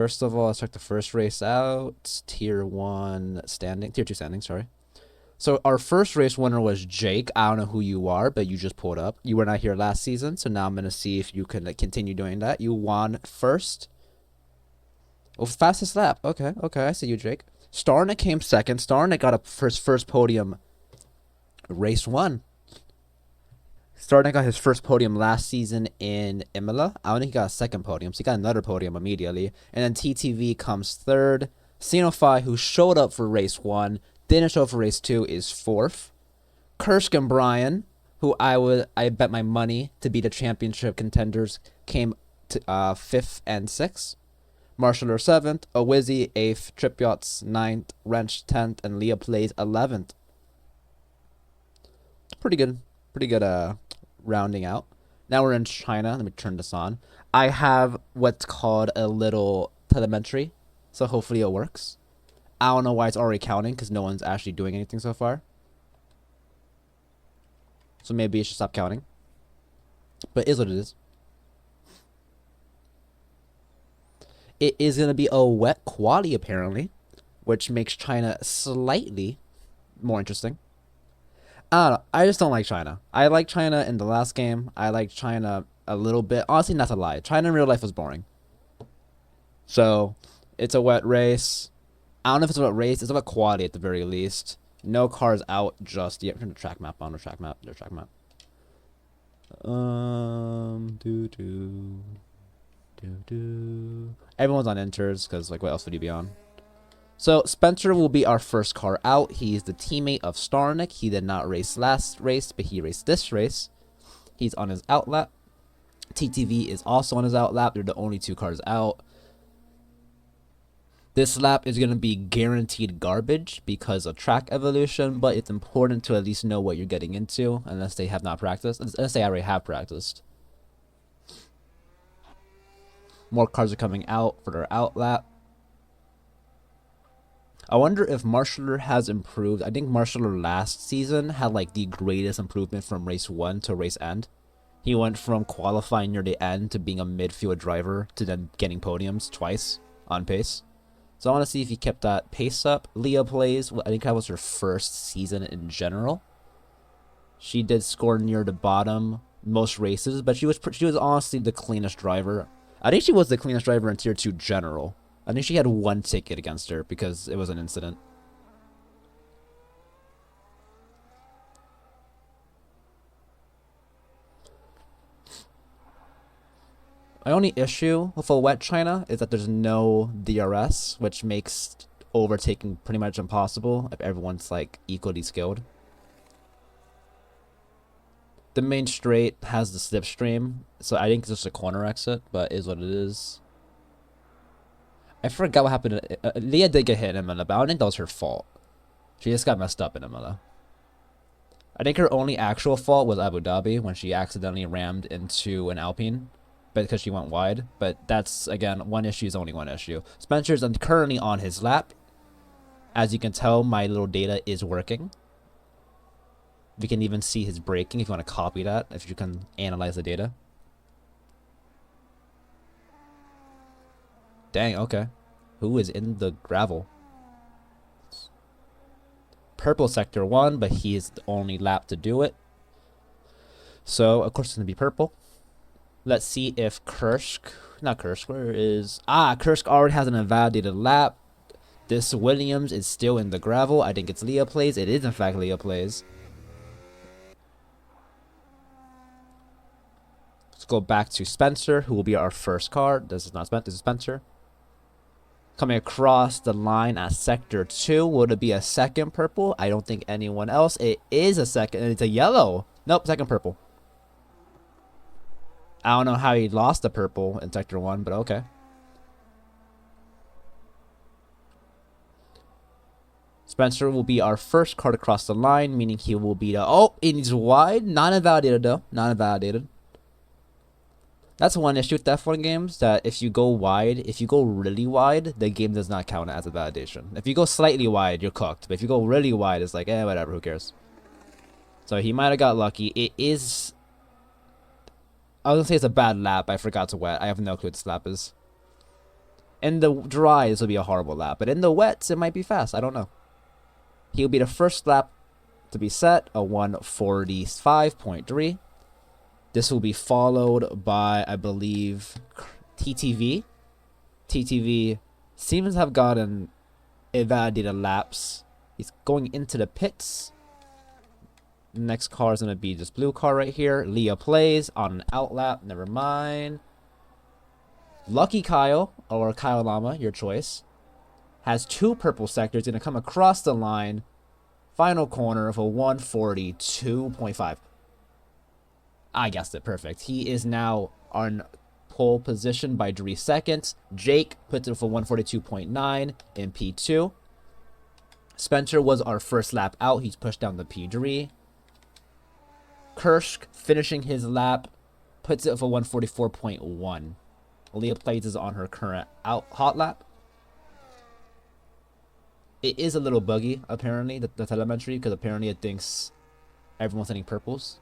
First of all, let's check the first race out. Tier 2 standing, sorry. So our first race winner was Jake. I don't know who you are, but you just pulled up. You were not here last season, so now I'm going to see if you can continue doing that. You won first. Oh, fastest lap. Okay, I see you, Jake. Starnik came second. Starnik got a first podium race 1. Starnik got his first podium last season in Imola. I don't think he got a second podium, so he got another podium immediately. And then TTV comes third. Xenophi, who showed up for race 1, didn't show up for race 2, is 4th. Kursk and Brian, who I bet my money to be the championship contenders, came to 5th and 6th. Marshaller 7th, Owizzy 8th, Trip Yachts 9th, Wrench 10th, and Leah Plays 11th. Pretty good rounding out. Now we're in China. Let me turn this on. I have what's called a little telemetry, so hopefully it works. I don't know why it's already counting, because no one's actually doing anything so far. So maybe it should stop counting. But it is what it is. It is going to be a wet quali, apparently, which makes China slightly more interesting. I don't know. I just don't like China. I like China in the last game. I like China a little bit. Honestly, not to lie. China in real life was boring. So, it's a wet race. I don't know if it's a wet race. It's a wet quali at the very least. No cars out just yet. Turn the track map on. The track map. Everyone's on inters because, like, what else would you be on? So Spencer will be our first car out. He's the teammate of Starnik. He did not race last race, but he raced this race. He's on his out lap. TTV is also on his out lap. They're the only 2 cars out. This lap is going to be guaranteed garbage because of track evolution, but it's important to at least know what you're getting into unless they have not practiced. Unless they already have practiced. More cars are coming out for their out lap. I wonder if Marshaller has improved. I think Marshaller last season had like the greatest improvement from race 1 to race end. He went from qualifying near the end to being a midfield driver to then getting podiums twice on pace. So I want to see if he kept that pace up. Leah Plays, I think that was her first season in general. She did score near the bottom most races, but she was honestly the cleanest driver. I think she was the cleanest driver in Tier 2 general. I think she had 1 ticket against her because it was an incident. My only issue with a wet China is that there's no DRS, which makes overtaking pretty much impossible if everyone's like equally skilled. The main straight has the slipstream, so I think it's just a corner exit, but it is what it is. I forgot what happened. Leah did get hit in Imola, but I don't think that was her fault. She just got messed up in Imola. I think her only actual fault was Abu Dhabi when she accidentally rammed into an Alpine, but because she went wide. But that's, again, one issue is only one issue. Spencer's currently on his lap. As you can tell, my little data is working. We can even see his braking if you want to copy that, if you can analyze the data. Dang, okay. Who is in the gravel? Purple sector 1, but he is the only lap to do it. So, of course, it's going to be purple. Let's see if Kursk... Not Kursk, where is... Kursk already has an invalidated lap. This Williams is still in the gravel. I think it's Leah Plays. It is, in fact, Leah Plays. Let's go back to Spencer, who will be our first car. This is not Spencer, this is Spencer. Coming across the line at sector 2. Would it be a second purple? I don't think anyone else. It is a second. It's a yellow. Nope, second purple. I don't know how he lost the purple in sector 1, but okay. Spencer will be our first car to cross the line, meaning he will be the... Oh, and he's wide. Not invalidated, though. Not invalidated. That's one issue with F1 games, that if you go wide, if you go really wide, the game does not count as a validation. If you go slightly wide, you're cooked. But if you go really wide, it's like, whatever, who cares? So he might have got lucky. It is... I was going to say it's a bad lap. I forgot to wet. I have no clue what this lap is. In the dry, this will be a horrible lap, but in the wets, it might be fast. I don't know. He'll be the first lap to be set, a 1:45.3. This will be followed by, I believe, TTV. TTV seems to have gotten invalidated laps. He's going into the pits. Next car is going to be this blue car right here. Leah plays on an out lap. Never mind. Lucky Kyle, or Kyle Lama, your choice, has 2 purple sectors. Going to come across the line. Final corner of a 1:42.5. I guessed it. Perfect. He is now on pole position by 3 seconds. Jake puts it for 1:42.9 in P2. Spencer was our first lap out. He's pushed down the P3. Kirsch finishing his lap puts it for 1:44.1. Leah Plays is on her current hot lap. It is a little buggy, apparently, the telemetry, because apparently it thinks everyone's hitting purples.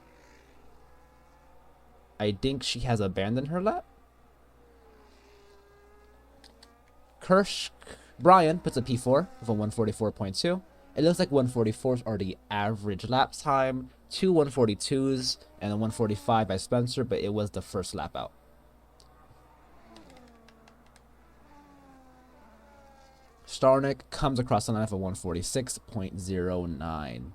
I think she has abandoned her lap. Brian puts a P4 with a 1:44.2. It looks like 1:44s are the average lap time. 2 1:42s and a 1:45 by Spencer, but it was the first lap out. Starnick comes across the line for 1:46.09.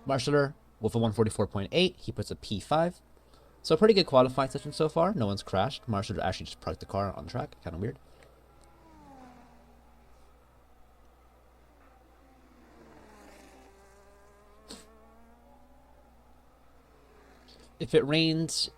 Marshaller with a 1:44.8. He puts a P5. So pretty good qualifying session so far. No one's crashed. Marshaller actually just parked the car on the track. Kind of weird. If it rains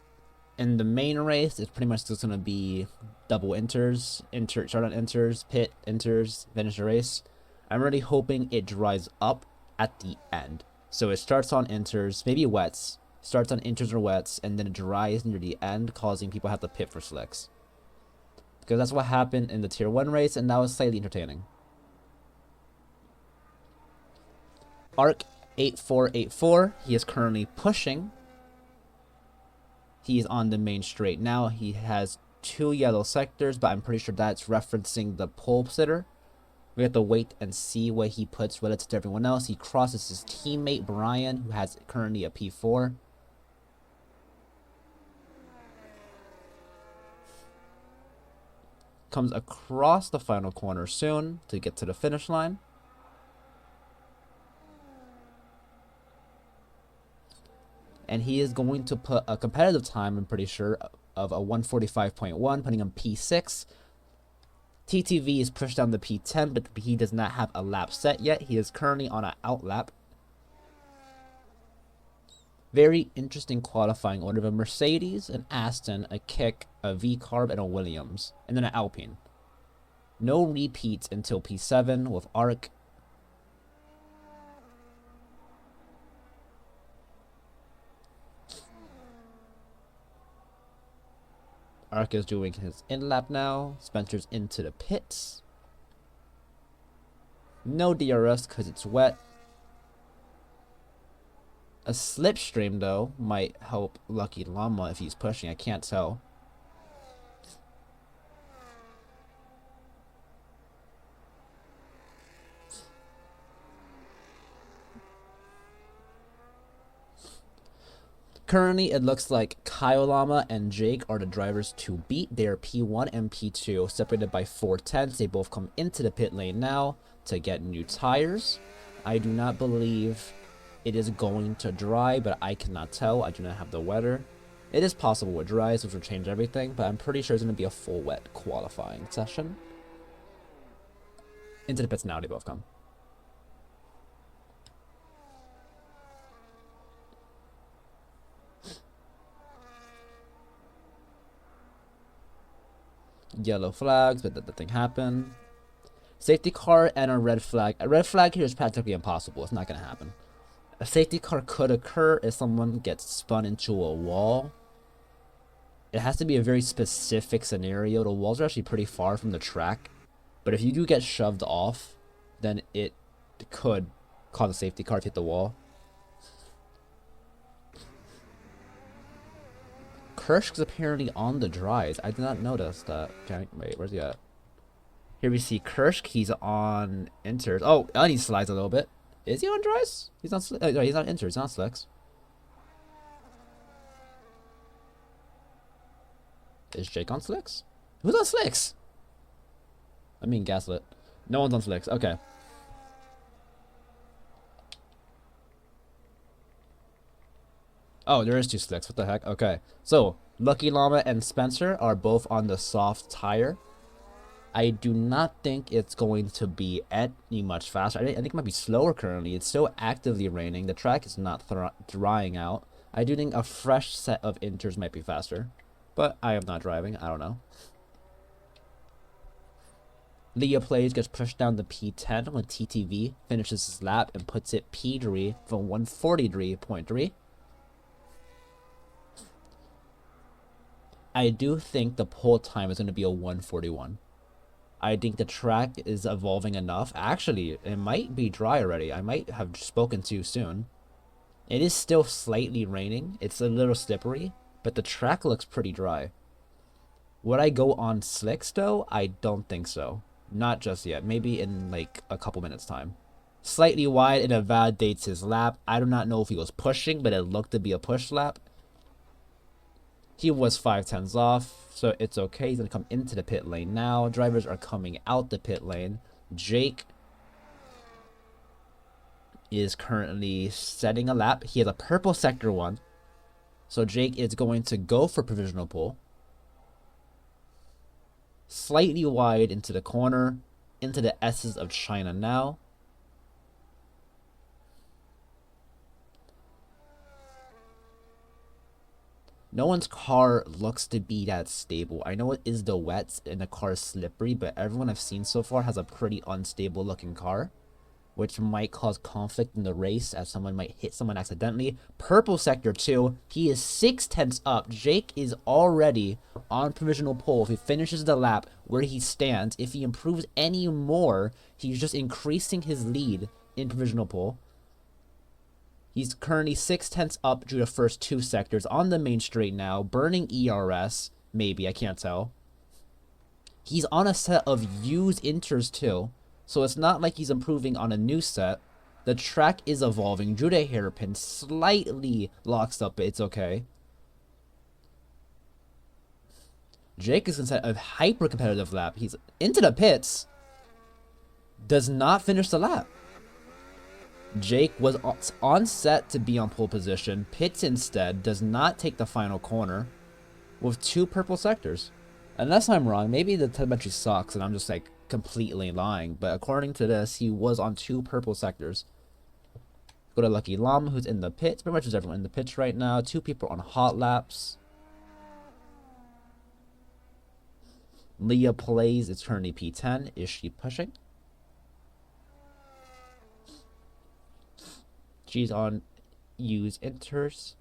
in the main race, it's pretty much just going to be double inters, start on inters, pit, inters, finish the race. I'm really hoping it dries up at the end. So it starts on inters, maybe wets, starts on inters or wets, and then it dries near the end, causing people to have to pit for slicks. Because that's what happened in the Tier 1 race, and that was slightly entertaining. Arc 8484, he is currently pushing. He's on the main straight now. He has 2 yellow sectors, but I'm pretty sure that's referencing the pole sitter. We have to wait and see what he puts relative to everyone else. He crosses his teammate, Brian, who has currently a P4. Comes across the final corner soon to get to the finish line. And he is going to put a competitive time, I'm pretty sure, of a 1:45.1, putting him P6. TTV is pushed down to P10, but he does not have a lap set yet. He is currently on an out lap. Very interesting qualifying order of a Mercedes, an Aston, a Kick, a V-Carb, and a Williams. And then an Alpine. No repeats until P7 with Arc. Arc is doing his in-lap now. Spencer's into the pits. No DRS because it's wet. A slipstream, though, might help Lucky Llama if he's pushing. I can't tell. Currently, it looks like Kyle Lama and Jake are the drivers to beat. They are P1 and P2, separated by 4/10. They both come into the pit lane now to get new tires. I do not believe it is going to dry, but I cannot tell. I do not have the weather. It is possible it dries, which will change everything, but I'm pretty sure it's going to be a full wet qualifying session. Into the pits now, they both come. Yellow flags, but that thing happened. Safety car and a red flag. A red flag here is practically impossible. It's not going to happen. A safety car could occur if someone gets spun into a wall. It has to be a very specific scenario. The walls are actually pretty far from the track. But if you do get shoved off, then it could Caught the safety car, hit the wall. Kirsch's apparently on the dries. I did not notice that. Okay, wait, where's he at? Here we see Kirsch. He's on inters. Oh, and he slides a little bit. Is he on dries? He's on. No, he's on inters. He's on slicks. Is Jake on slicks? Who's on slicks? I mean gaslit. No one's on slicks. Okay. Oh, there is two slicks. What the heck? Okay. So, Lucky Llama and Spencer are both on the soft tire. I do not think it's going to be any much faster. I think it might be slower currently. It's still actively raining. The track is not drying out. I do think a fresh set of inters might be faster. But I am not driving. I don't know. Leah Plays gets pushed down to P10 when TTV finishes his lap and puts it P3 from 143.3. I do think the pole time is going to be a 141. I think the track is evolving enough. Actually, it might be dry already. I might have spoken too soon. It is still slightly raining. It's a little slippery, but the track looks pretty dry. Would I go on slicks though? I don't think so. Not just yet. Maybe in like a couple minutes time. Slightly wide and invalidates his lap. I do not know if he was pushing, but it looked to be a push lap. He was 5/10 off, so it's okay. He's going to come into the pit lane now. Drivers are coming out the pit lane. Jake is currently setting a lap. He has a purple sector 1. So Jake is going to go for provisional pole. Slightly wide into the corner. Into the S's of China now. No one's car looks to be that stable. I know it is the wets and the car is slippery, but everyone I've seen so far has a pretty unstable looking car, which might cause conflict in the race as someone might hit someone accidentally. Purple sector 2, he is 6/10 up. Jake is already on provisional pole. If he finishes the lap where he stands, if he improves any more, he's just increasing his lead in provisional pole. He's currently 6/10 up due to first 2 sectors on the main straight now, burning ERS, maybe, I can't tell. He's on a set of used inters too, so it's not like he's improving on a new set. The track is evolving. Drew the hairpin slightly locks up, but it's okay. Jake is going to set a hyper competitive lap. He's into the pits. Does not finish the lap. Jake was on set to be on pole position, pits instead, does not take the final corner with 2 purple sectors. Unless I'm wrong, maybe the telemetry sucks and I'm just like completely lying, but according to this, he was on 2 purple sectors. Go to Lucky Llama, who's in the pits. Pretty much is everyone in the pits right now. 2 people on hot laps. Leah Plays is currently P10. Is she pushing? She's on use inters.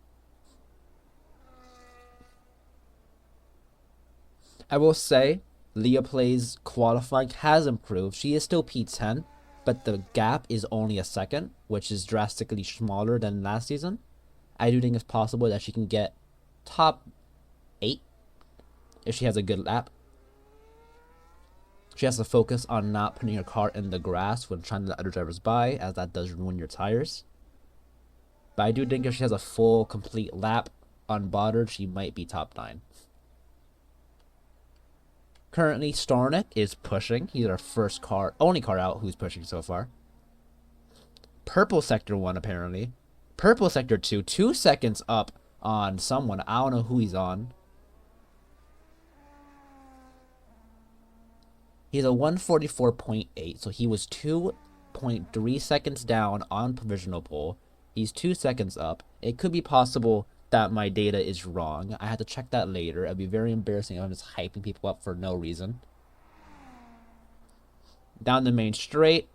I will say, Leah Plays qualifying has improved. She is still P10, but the gap is only a second, which is drastically smaller than last season. I do think it's possible that she can get top 8 if she has a good lap. She has to focus on not putting her car in the grass when trying to let other drivers by, as that does ruin your tires. But I do think if she has a full, complete lap unbothered, she might be top 9. Currently, Starnick is pushing. He's our first car, only car out who's pushing so far. Purple sector 1, apparently. Purple sector 2, 2 seconds up on someone. I don't know who he's on. He's a 144.8, so he was 2.3 seconds down on provisional pole. He's 2 seconds up. It could be possible that my data is wrong. I had to check that later. It'd be very embarrassing if I'm just hyping people up for no reason. Down the main straight.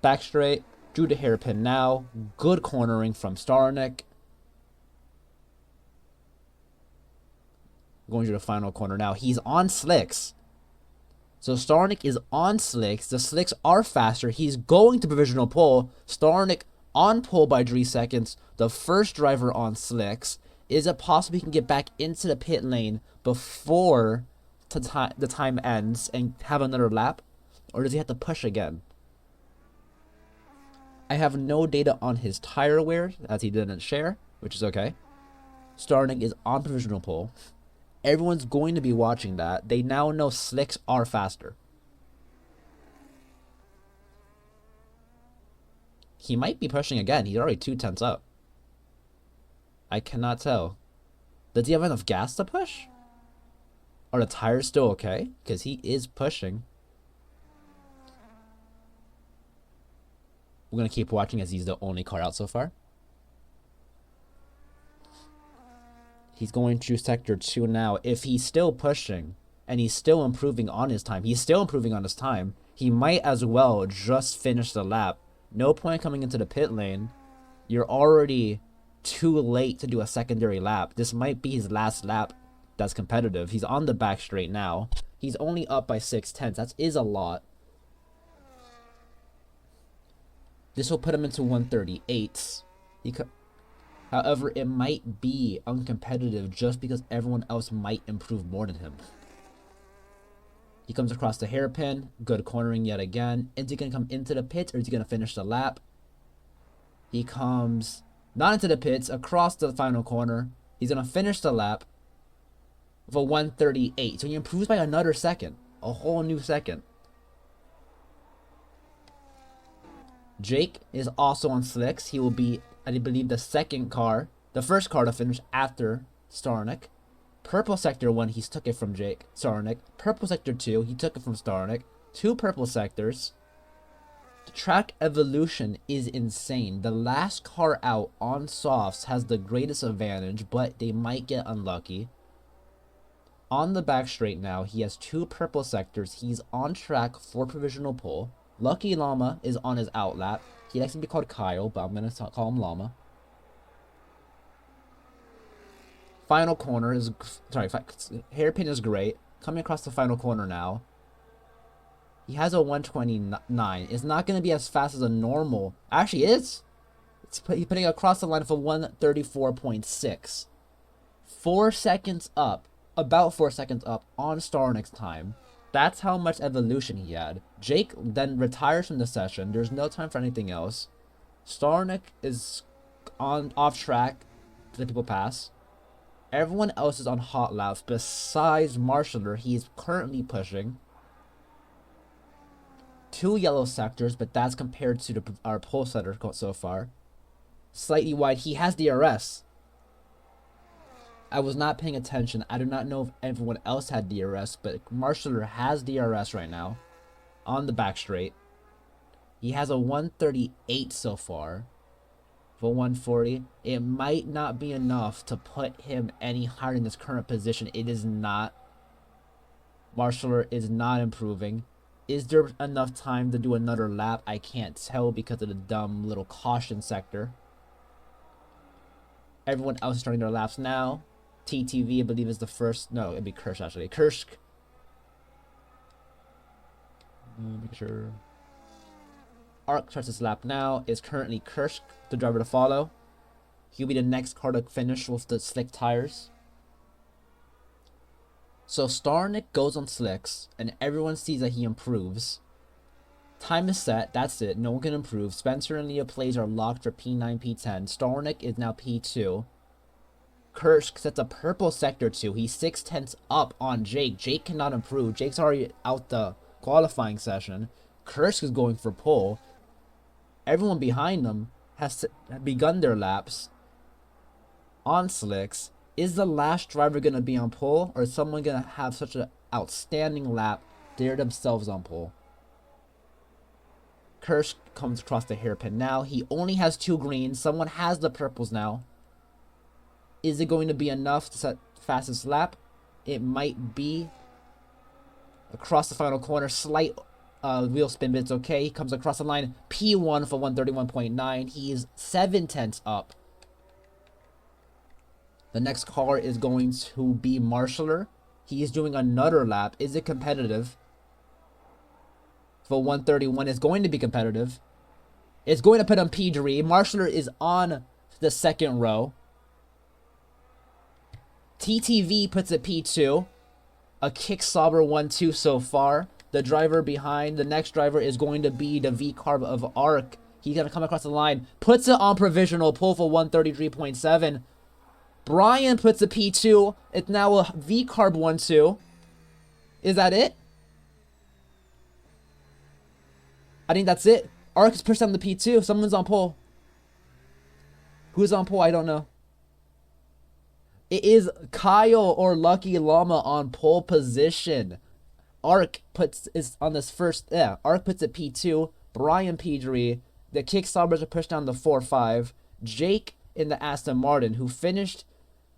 Back straight. Drew the hairpin now. Good cornering from Starnick. Going to the final corner now. He's on slicks. So Starnik is on slicks. The slicks are faster. He's going to provisional pole. Starnik on pole by 3 seconds. The first driver on slicks. Is it possible he can get back into the pit lane before the time ends and have another lap? Or does he have to push again? I have no data on his tire wear, as he didn't share, which is okay. Starnik is on provisional pole. Everyone's going to be watching that. They now know slicks are faster. He might be pushing again. He's already 2/10 up. I cannot tell. Does he have enough gas to push? Are the tires still okay? Because he is pushing. We're going to keep watching as he's the only car out so far. He's going to sector 2 now. If he's still pushing and he's still improving on his time, he might as well just finish the lap. No point coming into the pit lane. You're already too late to do a secondary lap. This might be his last lap that's competitive. He's on the back straight now. He's only up by 6/10. That is a lot. This will put him into 138. However, it might be uncompetitive just because everyone else might improve more than him. He comes across the hairpin. Good cornering yet again. Is he going to come into the pits or is he going to finish the lap? He comes not into the pits, across the final corner. He's going to finish the lap with a 138. So he improves by another second. A whole new second. Jake is also on slicks. He will be, I believe, the first car to finish after Starnik. Purple sector 1, he took it from Starnik. Purple sector 2, he took it from Starnik. 2 purple sectors. The track evolution is insane. The last car out on softs has the greatest advantage, but they might get unlucky. On the back straight now, he has 2 purple sectors. He's on track for provisional pole. Lucky Llama is on his outlap. He likes to be called Kyle, but I'm going to call him Llama. Final corner is... hairpin is great. Coming across the final corner now. He has a 129. It's not going to be as fast as a normal... Actually, it is. He's putting it across the line for 134.6. 4 seconds up. About 4 seconds up on Starnik's time. That's how much evolution he had. Jake then retires from the session. There's no time for anything else. Starnik is off track to let people pass. Everyone else is on hot laps besides Marshaller. He's currently pushing. 2 yellow sectors, but that's compared to our pole setter so far. Slightly wide. He has DRS. I was not paying attention. I do not know if everyone else had DRS, but Marshaller has DRS right now on the back straight. He has a 138 so far for 140. It might not be enough to put him any higher in this current position. It is not. Marshaller is not improving. Is there enough time to do another lap? I can't tell because of the dumb little caution sector. Everyone else is starting their laps now. TTV, I believe, is the first. No, it'd be Kirsch, actually. Kirsch. Make sure. Arc starts his lap now. Is currently Kirsch, the driver to follow. He'll be the next car to finish with the slick tires. So Starnik goes on slicks, and everyone sees that he improves. Time is set. That's it. No one can improve. Spencer and Leah plays are locked for P9, P10. Starnik is now P2. Kirsch sets a purple sector 2. He's 6/10 up on Jake. Jake cannot improve. Jake's already out the qualifying session. Kirsch is going for pole. Everyone behind them has begun their laps on slicks. Is the last driver going to be on pole, or is someone going to have such an outstanding lap they're themselves on pole? Kirsch comes across the hairpin now. He only has 2 greens. Someone has the purples now. Is it going to be enough to set fastest lap? It might be. Across the final corner, slight wheel spin, but it's okay. He comes across the line. P1 for 131.9. He is 7/10 up. The next car is going to be Marshaller. He is doing another lap. Is it competitive? for 131 is going to be competitive. It's going to put on P3. Marshaller is on the second row. TTV puts at P2. A kick Sauber 1-2 so far. The driver behind the next driver is going to be the V-Carb of Arc. He's going to come across the line. Puts it on provisional. Pull for 133.7. Brian puts a P2. It's now a V-Carb 1-2. Is that it? I think that's it. Arc is pushed on the P2. Someone's on pole. Who's on pole? I don't know. It is Kyle or Lucky Llama on pole position. Arc is on this first. Yeah, Arc puts at P2. Brian P3. The kick Saubers are pushed down to 4-5. Jake in the Aston Martin, who finished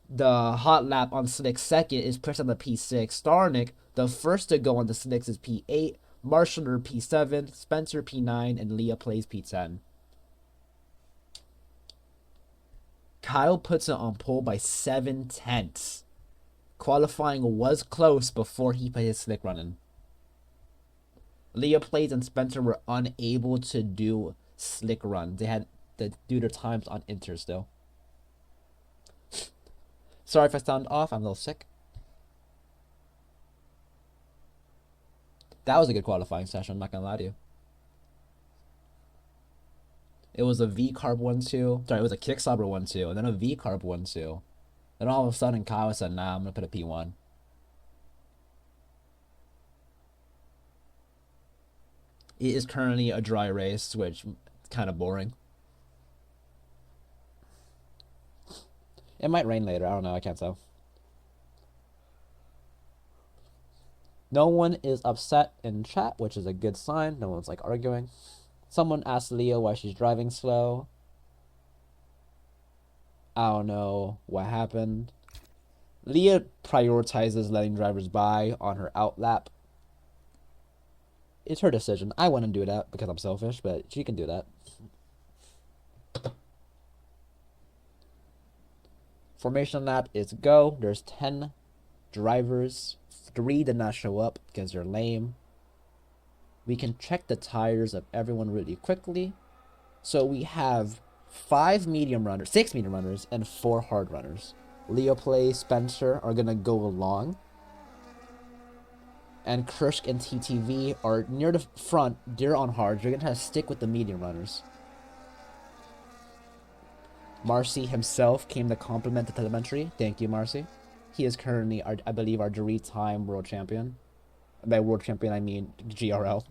the hot lap on slick second, is pushed on the P6. Starnick, the first to go on the slicks, is P8. Marshaller P7. Spencer P9. And Leah plays P10. Kyle puts it on pole by 7/10. Qualifying was close before he put his slick running. Leah Plays and Spencer were unable to do slick run. They had to do their times on Inter still. Sorry if I sound off. I'm a little sick. That was a good qualifying session. I'm not gonna lie to you. It was a V-Carb 1-2. Sorry, it was a kick Sauber 1-2, and then a V-Carb 1-2. Then all of a sudden, Kyle said, nah, I'm gonna put a P1. It is currently a dry race, which is kind of boring. It might rain later. I don't know. I can't tell. No one is upset in chat, which is a good sign. No one's like arguing. Someone asked Leah why she's driving slow. I don't know what happened. Leah prioritizes letting drivers by on her outlap. It's her decision. I wouldn't do that because I'm selfish, but she can do that. Formation lap is go. There's 10 drivers. 3 did not show up because they're lame. We can check the tires of everyone really quickly. So we have 6 medium runners, and 4 hard runners. Leo Play, Spencer are gonna go along. And Kursk and TTV are near the front. They're on hards. They're gonna try to stick with the medium runners. Marcy himself came to compliment the telemetry. Thank you, Marcy. He is currently, I believe, our three-time world champion. By world champion, I mean GRL.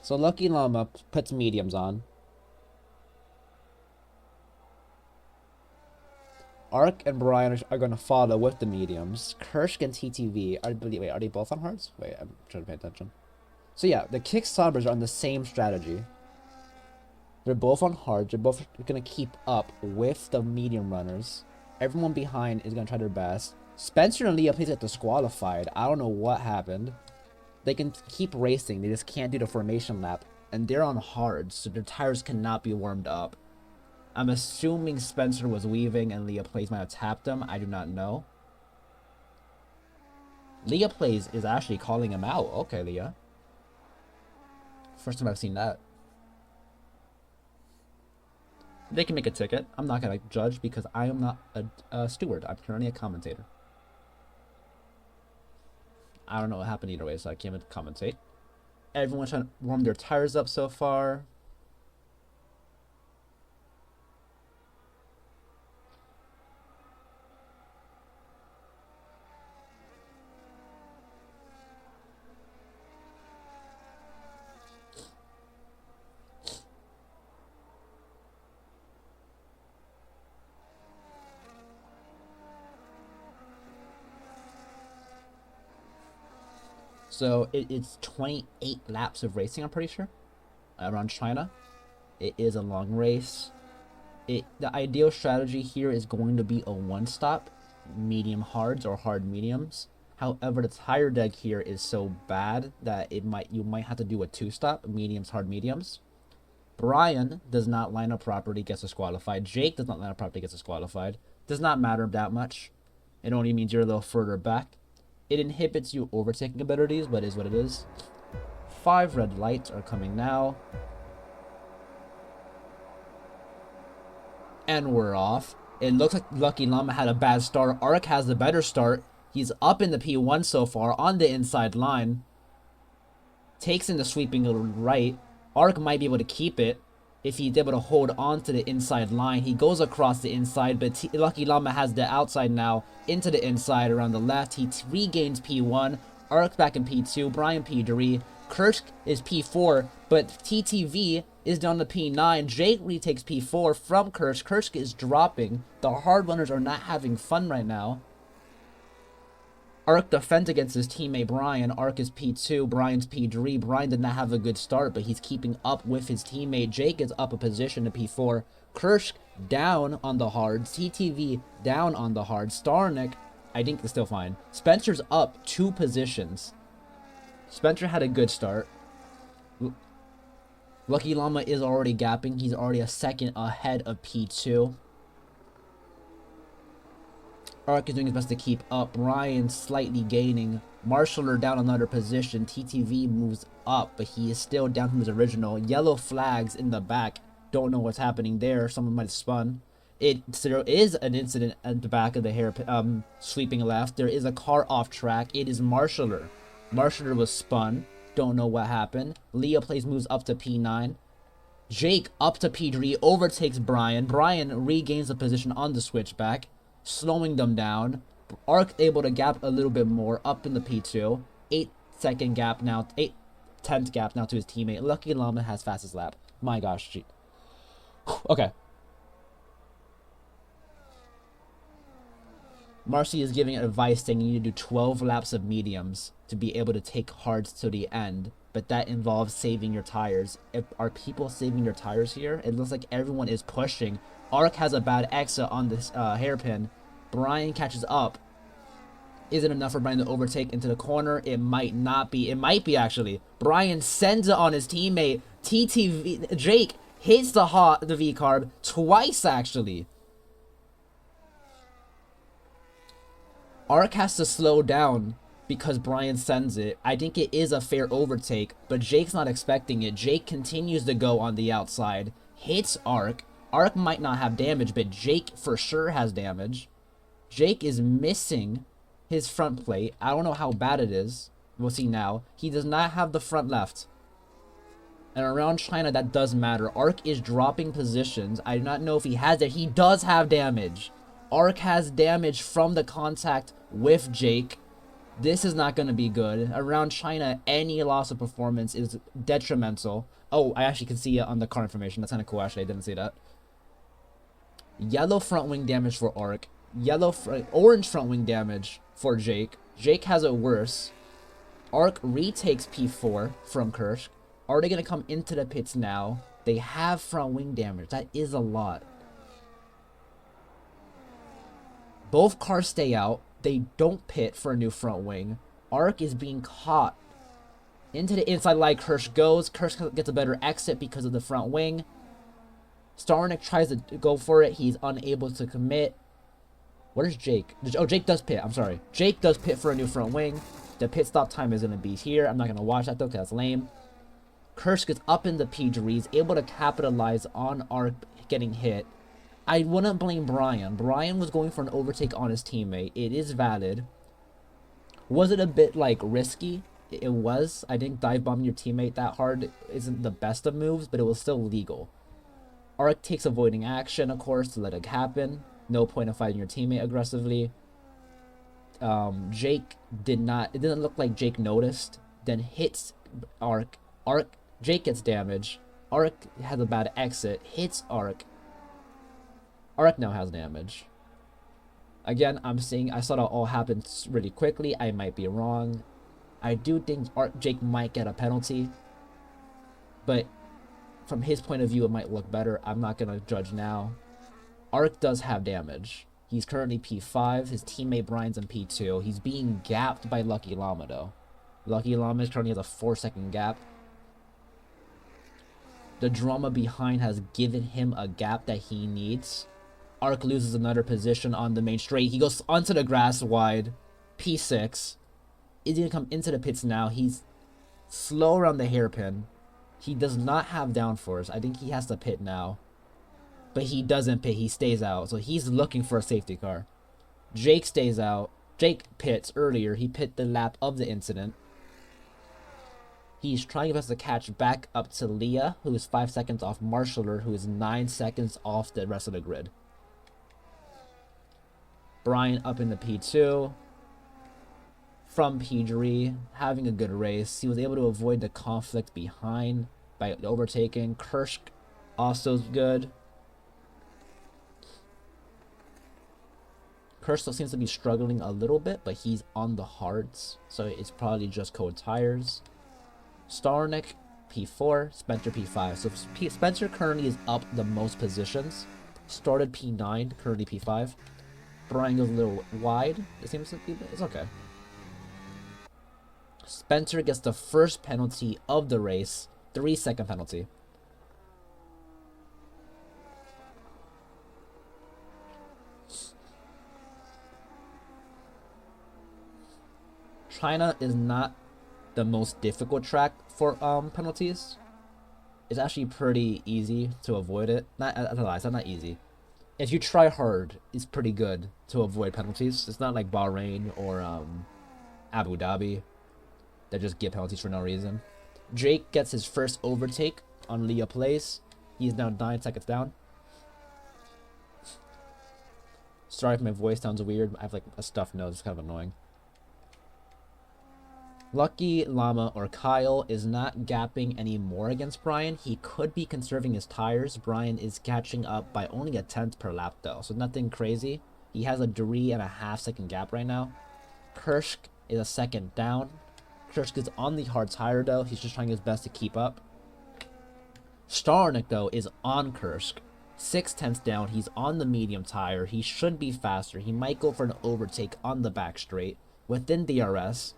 So Lucky Llama puts mediums on. Arc and Brian are going to follow with the mediums. Kursk and TTV, are they both on hards? Wait, I'm trying to pay attention. So yeah, the kick Saubers are on the same strategy. They're both on hard. They're both going to keep up with the medium runners. Everyone behind is going to try their best. Spencer and Leah Plays get disqualified. I don't know what happened. They can keep racing. They just can't do the formation lap. And they're on hard, so their tires cannot be warmed up. I'm assuming Spencer was weaving and Leah Plays might have tapped him. I do not know. Leah Plays is actually calling him out. Okay, Leah. First time I've seen that. They can make a ticket. I'm not going to judge because I am not a steward. I'm currently a commentator. I don't know what happened either way, so I can't even commentate. Everyone's trying to warm their tires up so far. So it's 28 laps of racing, I'm pretty sure, around China. It is a long race. The ideal strategy here is going to be a one-stop, medium hards or hard mediums. However, the tire deck here is so bad that you might have to do a two-stop, mediums, hard mediums. Brian does not line up properly, gets disqualified. Jake does not line up properly, gets disqualified. Does not matter that much. It only means you're a little further back. It inhibits you overtaking abilities, but is what it is. 5 red lights are coming now. And we're off. It looks like Lucky Llama had a bad start. Arc has the better start. He's up in the P1 so far on the inside line. Takes in the sweeping right. Arc might be able to keep it if he's able to hold on to the inside line. He goes across the inside, but Lucky Llama has the outside now into the inside around the left. He regains P1. Arc back in P2. Brian P3. Kersh is P4, but TTV is down to P9. Jake retakes P4 from Kersh. Kersh is dropping. The hard runners are not having fun right now. Arc defends against his teammate Brian. Arc is P2, Brian's P3. Brian did not have a good start, but he's keeping up with his teammate. Jake is up a position to P4. Kersh down on the hards. TTV down on the hards. Starnick, I think, is still fine. Spencer's up 2 positions. Spencer had a good start. Lucky Llama is already gapping. He's already a second ahead of P2. Arc is doing his best to keep up. Brian slightly gaining. Marshaller down another position. TTV moves up, but he is still down from his original. Yellow flags in the back. Don't know what's happening there. Someone might have spun. There is an incident at the back of the hair, sweeping left. There is a car off track. It is Marshaller. Marshaller was spun. Don't know what happened. Leah plays moves up to P9. Jake up to P3. Overtakes Brian. Brian regains the position on the switchback, slowing them down. Arc able to gap a little bit more up in the P2. 8-second gap now. 8/10th gap now to his teammate. Lucky Llama has fastest lap. My gosh. Okay. Marcy is giving advice saying you need to do 12 laps of mediums to be able to take hards to the end. But that involves saving your tires. Are people saving their tires here? It looks like everyone is pushing. Arc has a bad exit on this hairpin. Brian catches up. Is it enough for Brian to overtake into the corner? It might not be. It might be, actually. Brian sends it on his teammate. TTV Jake hits the V-carb twice, actually. Arc has to slow down because Brian sends it. I think it is a fair overtake, but Jake's not expecting it. Jake continues to go on the outside. Hits Arc. Arc might not have damage, but Jake for sure has damage. Jake is missing his front plate. I don't know how bad it is. We'll see now. He does not have the front left. And around China, that does matter. Arc is dropping positions. I do not know if he has it. He does have damage. Arc has damage from the contact with Jake. This is not going to be good. Around China, any loss of performance is detrimental. Oh, I actually can see it on the car information. That's kind of cool, actually. I didn't see that. Yellow front wing damage for Arc. Orange front wing damage for Jake. Jake has it worse. Arc retakes P4 from Kersh. Are they going to come into the pits now? They have front wing damage. That is a lot. Both cars stay out. They don't pit for a new front wing. Arc is being caught into the inside line. Kersh goes. Kersh gets a better exit because of the front wing. Starnick tries to go for it. He's unable to commit. What is Jake? Oh, Jake does pit. I'm sorry. Jake does pit for a new front wing. The pit stop time is going to be here. I'm not going to watch that though because that's lame. Kersh gets up in the P3. He's able to capitalize on Arc getting hit. I wouldn't blame Brian. Brian was going for an overtake on his teammate. It is valid. Was it a bit, like, risky? It was. I think dive bombing your teammate that hard isn't the best of moves, but it was still legal. Arc takes avoiding action, of course, to let it happen. No point in fighting your teammate aggressively. Jake did not... It didn't look like Jake noticed. Then hits Arc. Jake gets damage. Arc has a bad exit. Hits Arc. Arc now has damage. Again, I saw that all happen really quickly. I might be wrong. I do think Jake might get a penalty. But from his point of view, it might look better. I'm not going to judge now. Arc does have damage. He's currently P5. His teammate Brian's in P2. He's being gapped by Lucky Llama, though. Lucky Llama currently has a 4-second gap. The drama behind has given him a gap that he needs. Arc loses another position on the main straight. He goes onto the grass wide. P6. Is he gonna come into the pits now? He's slow around the hairpin. He does not have downforce. I think he has to pit now. But he doesn't pit. He stays out. So he's looking for a safety car. Jake stays out. Jake pits earlier. He pit the lap of the incident. He's trying his best to catch back up to Leah, who is 5 seconds off Marshaller, who is 9 seconds off the rest of the grid. Brian up in the P2. From P3, having a good race. He was able to avoid the conflict behind by overtaking. Kirsch also good. Kirsch still seems to be struggling a little bit, but he's on the hards, so it's probably just cold tires. Starnick P4, Spencer P5. So Spencer currently is up the most positions. Started P9, currently P5. Brian goes a little wide. It seems to be, it's okay. Spencer gets the first penalty of the race, 3-second penalty. China is not the most difficult track for penalties. It's actually pretty easy to avoid it. It's not easy. If you try hard, it's pretty good to avoid penalties. It's not like Bahrain or Abu Dhabi that just get penalties for no reason. Jake gets his first overtake on Leah Place. He's now 9 seconds down. Sorry if my voice sounds weird. I have like a stuffed nose. It's kind of annoying. Lucky, Llama, or Kyle is not gapping anymore against Brian. He could be conserving his tires. Brian is catching up by only a 10th per lap though, so nothing crazy. He has a 3.5 second gap right now. Kirsch is a second down. Kirsch is on the hard tire though. He's just trying his best to keep up. Starnick though is on Kirsch. 6/10 down. He's on the medium tire. He should be faster. He might go for an overtake on the back straight within DRS.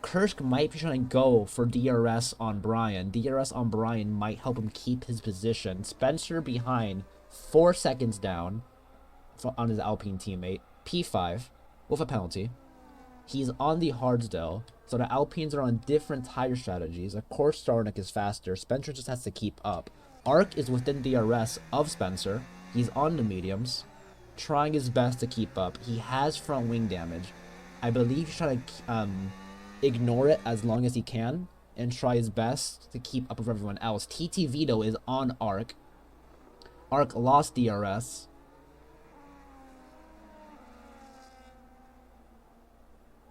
Kirsch might be trying to go for DRS on Brian. DRS on Brian might help him keep his position. Spencer behind, 4 seconds down on his Alpine teammate. P5 with a penalty. He's on the hards though, so the Alpines are on different tire strategies. Of course, Starnick is faster. Spencer just has to keep up. Arc is within DRS of Spencer. He's on the mediums, trying his best to keep up. He has front wing damage. I believe he's trying to ignore it as long as he can and try his best to keep up with everyone else. TT Vito is on Arc. Arc lost DRS.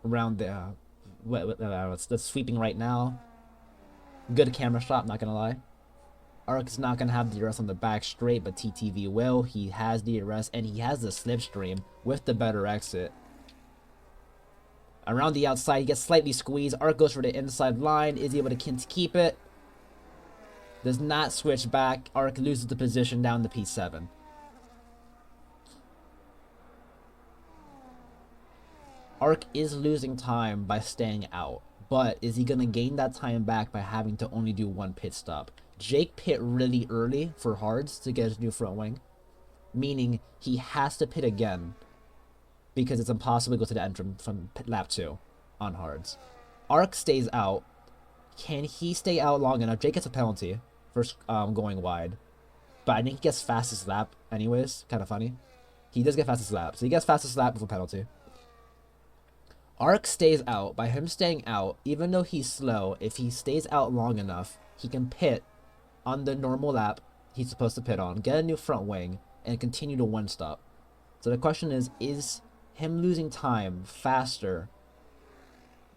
Around the that's sweeping right now. Good camera shot, not gonna lie. Arc's not gonna have DRS on the back straight, but TTV will. He has DRS and he has the slipstream with the better exit. Around the outside, he gets slightly squeezed. Arc goes for the inside line. Is he able to keep it? Does not switch back. Arc loses the position down to P7. Arc is losing time by staying out, but is he going to gain that time back by having to only do one pit stop? Jake pit really early for hards to get his new front wing, meaning he has to pit again because it's impossible to go to the end from lap 2 on hards. Arc stays out. Can he stay out long enough? Jake gets a penalty for going wide, but I think he gets fastest lap anyways. Kind of funny. He does get fastest lap, so he gets fastest lap with a penalty. Arc stays out. By him staying out, even though he's slow, if he stays out long enough, he can pit on the normal lap he's supposed to pit on, get a new front wing, and continue to one stop. So the question is him losing time faster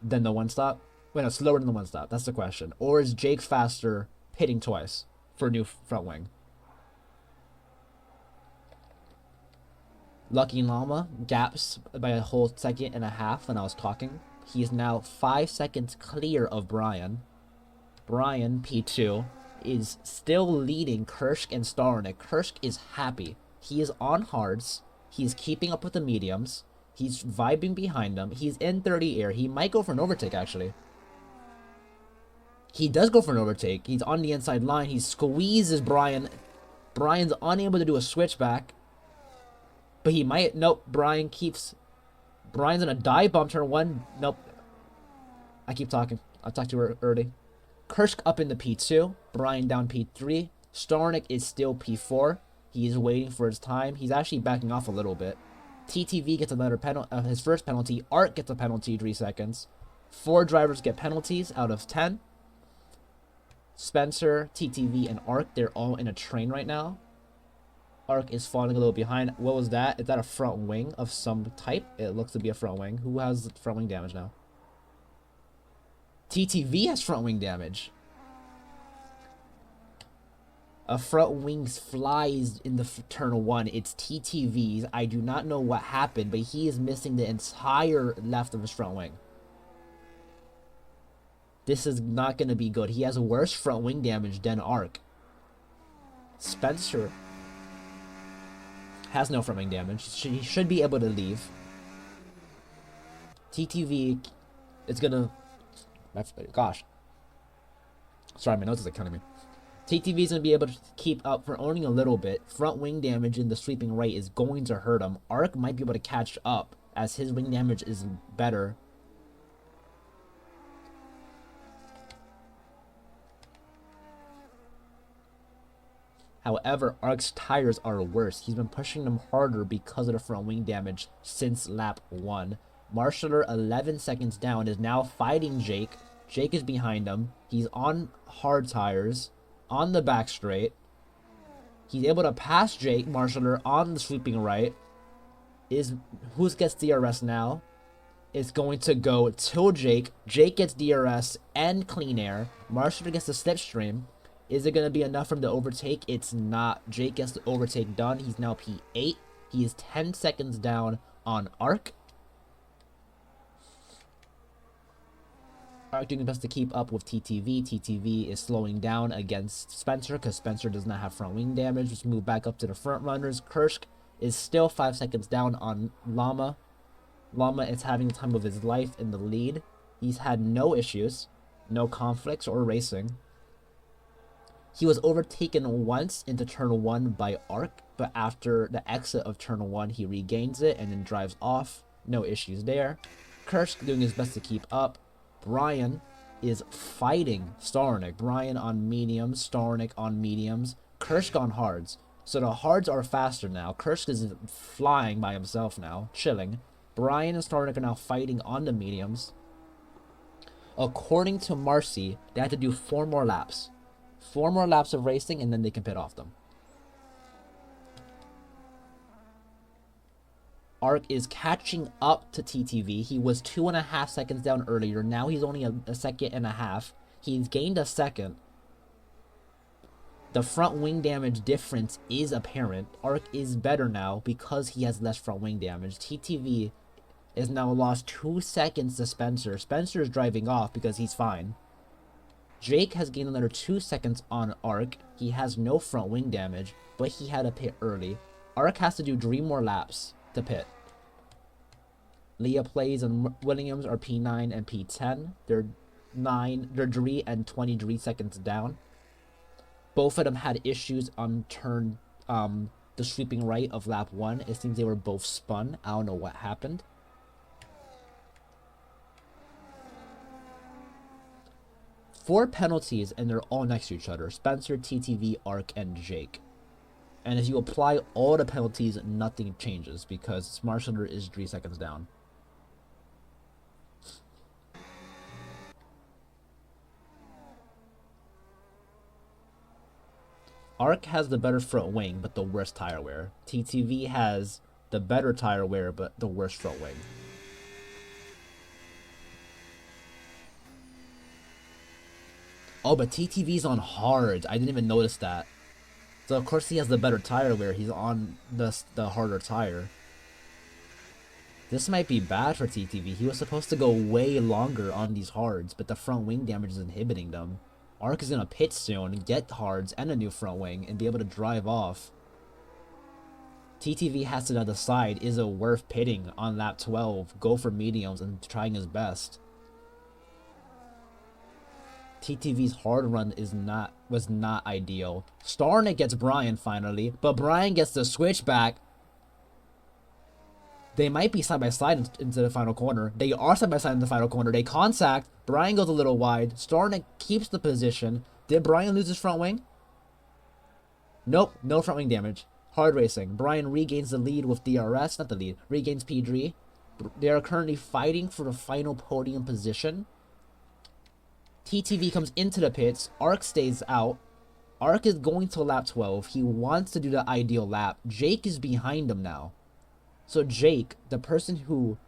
than the one stop? Wait, no, slower than the one stop. That's the question. Or is Jake faster pitting twice for a new front wing? Lucky Llama gaps by a whole 1.5 seconds when I was talking. He is now 5 seconds clear of Brian. Brian, P2, is still leading Kirsch and Starnick. Kirsch is happy. He is on hards. He's keeping up with the mediums. He's vibing behind them. He's in 30 air. He might go for an overtake, actually. He does go for an overtake. He's on the inside line. He squeezes Brian. Brian's unable to do a switchback. But he might. Nope. Brian's gonna die bump turn 1. Nope. I keep talking. I'll talk to her early. Kursk up into P2. Brian down P3. Starnik is still P4. He is waiting for his time. He's actually backing off a little bit. TTV gets another penalty. His first penalty. Art gets a penalty, 3 seconds. 4 drivers get penalties out of 10. Spencer, TTV, and Arc, they're all in a train right now. Arc is falling a little behind. What was that? Is that a front wing of some type? It looks to be a front wing. Who has front wing damage now? TTV has front wing damage. A front wing flies in the turn 1. It's TTV's. I do not know what happened, but he is missing the entire left of his front wing. This is not going to be good. He has worse front wing damage than Arc. Spencer has no front wing damage. He should be able to leave. TTV is going to... Gosh. Sorry, my nose is killing me. TTV is going to be able to keep up for owning a little bit. Front wing damage in the sweeping right is going to hurt him. Arc might be able to catch up as his wing damage is better. However, Arc's tires are worse. He's been pushing them harder because of the front wing damage since lap 1. Marshaller, 11 seconds down, is now fighting Jake. Jake is behind him. He's on hard tires, on the back straight. He's able to pass Jake, Marshaller, on the sweeping right. Who gets DRS now? It's going to go to Jake. Jake gets DRS and clean air. Marshaller gets the slipstream. Is it going to be enough for him to overtake? It's not. Jake gets the overtake done. He's now P8. He is 10 seconds down on Arc. Arc doing his best to keep up with TTV. TTV is slowing down against Spencer because Spencer does not have front wing damage. Let's move back up to the front runners. Kursk is still 5 seconds down on Llama. Llama is having the time of his life in the lead. He's had no issues, no conflicts or racing. He was overtaken once into turn 1 by Arc, but after the exit of turn 1, he regains it and then drives off. No issues there. Kursk doing his best to keep up. Brian is fighting Starnik. Brian on mediums, Starnik on mediums, Kursk on hards. So the hards are faster now. Kursk is flying by himself now, chilling. Brian and Starnik are now fighting on the mediums. According to Marcy, they have to do 4 more laps. 4 more laps of racing, and then they can pit off them. Arc is catching up to TTV. He was 2.5 seconds down earlier. Now he's only a second and a half. He's gained a second. The front wing damage difference is apparent. Arc is better now because he has less front wing damage. TTV is now lost 2 seconds to Spencer. Spencer is driving off because he's fine. Jake has gained another 2 seconds on Arc. He has no front wing damage, but he had a pit early. Arc has to do 3 more laps to pit. Leah Plays and Williams are P9 and P10. They're 3 and 23 seconds down. Both of them had issues on turn the sweeping right of lap 1. It seems they were both spun. I don't know what happened. Four penalties, and they're all next to each other. Spencer, TTV, Arc, and Jake. And if you apply all the penalties, nothing changes because Marshaller is 3 seconds down. Arc has the better front wing, but the worst tire wear. TTV has the better tire wear, but the worst front wing. Oh, but TTV's on hards. I didn't even notice that. So of course he has the better tire wear. He's on the harder tire. This might be bad for TTV. He was supposed to go way longer on these hards, but the front wing damage is inhibiting them. Arc is gonna pit soon, get hards and a new front wing, and be able to drive off. TTV has to now decide, is it worth pitting on lap 12, go for mediums, and trying his best. TTV's hard run was not ideal. Starnik gets Brian finally, but Brian gets the switchback. They might be side by side into the final corner. They are side by side in the final corner. They contact. Brian goes a little wide. Starnick keeps the position. Did Brian lose his front wing? Nope, no front wing damage. Hard racing. Brian regains the lead with DRS. Not the lead. Regains P3. They are currently fighting for the final podium position. TTV comes into the pits. Arc stays out. Arc is going to lap 12. He wants to do the ideal lap. Jake is behind him now. So Jake, the person who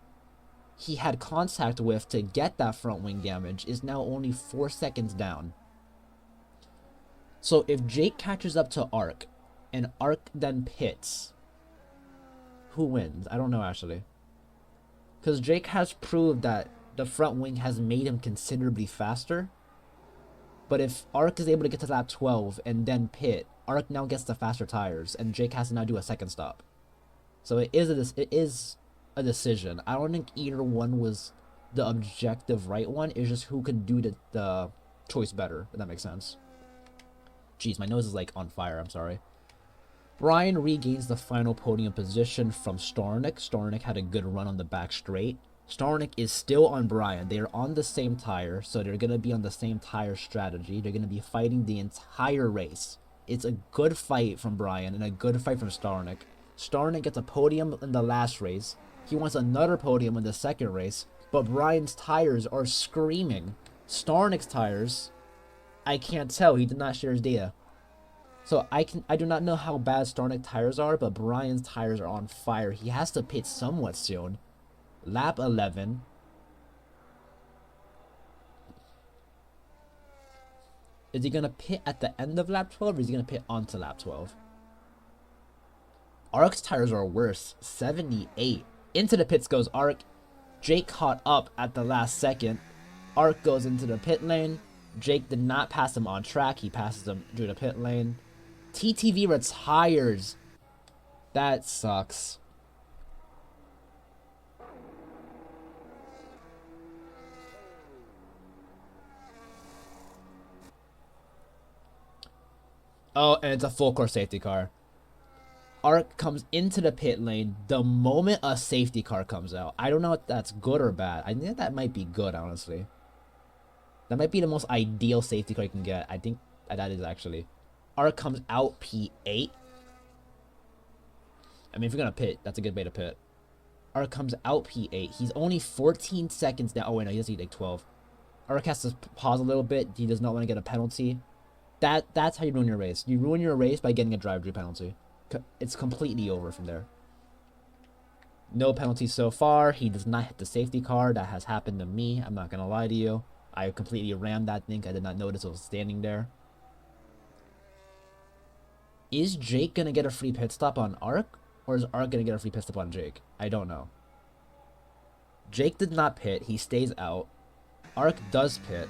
he had contact with to get that front wing damage, is now only 4 seconds down. So if Jake catches up to Arc, and Arc then pits, who wins? I don't know, actually. Because Jake has proved that the front wing has made him considerably faster. But if Arc is able to get to lap 12 and then pit, Arc now gets the faster tires, and Jake has to now do a second stop. So it is a decision. I don't think either one was the objective right one. It's just who could do the choice better, if that makes sense. Jeez, my nose is like on fire. I'm sorry. Brian regains the final podium position from Starnick. Starnick had a good run on the back straight. Starnick is still on Brian. They are on the same tire, so they're going to be on the same tire strategy. They're going to be fighting the entire race. It's a good fight from Brian and a good fight from Starnick. Starnick gets a podium in the last race. He wants another podium in the second race, but Brian's tires are screaming. Starnick's tires, I can't tell. He did not share his data. So I do not know how bad Starnick tires are, but Brian's tires are on fire. He has to pit somewhat soon. Lap 11. Is he going to pit at the end of lap 12, or is he going to pit onto lap 12? Arc's tires are worse. 78. Into the pits goes Arc. Jake caught up at the last second. Arc goes into the pit lane. Jake did not pass him on track. He passes him through the pit lane. TTV retires. That sucks. Oh, and it's a full course safety car. Arc comes into the pit lane the moment a safety car comes out. I don't know if that's good or bad. I think that might be good, honestly. That might be the most ideal safety car you can get. I think that is actually. Arc comes out P8. I mean, if you're going to pit, that's a good way to pit. Arc comes out P8. He's only 14 seconds down. Oh, wait, no, he doesn't need like 12. Arc has to pause a little bit. He does not want to get a penalty. That's how you ruin your race. You ruin your race by getting a drive-through penalty. It's completely over from there. No penalties so far. He does not hit the safety car. That has happened to me. I'm not going to lie to you. I completely rammed that thing. I did not notice it was standing there. Is Jake going to get a free pit stop on Arc? Or is Arc going to get a free pit stop on Jake? I don't know. Jake did not pit. He stays out. Arc does pit.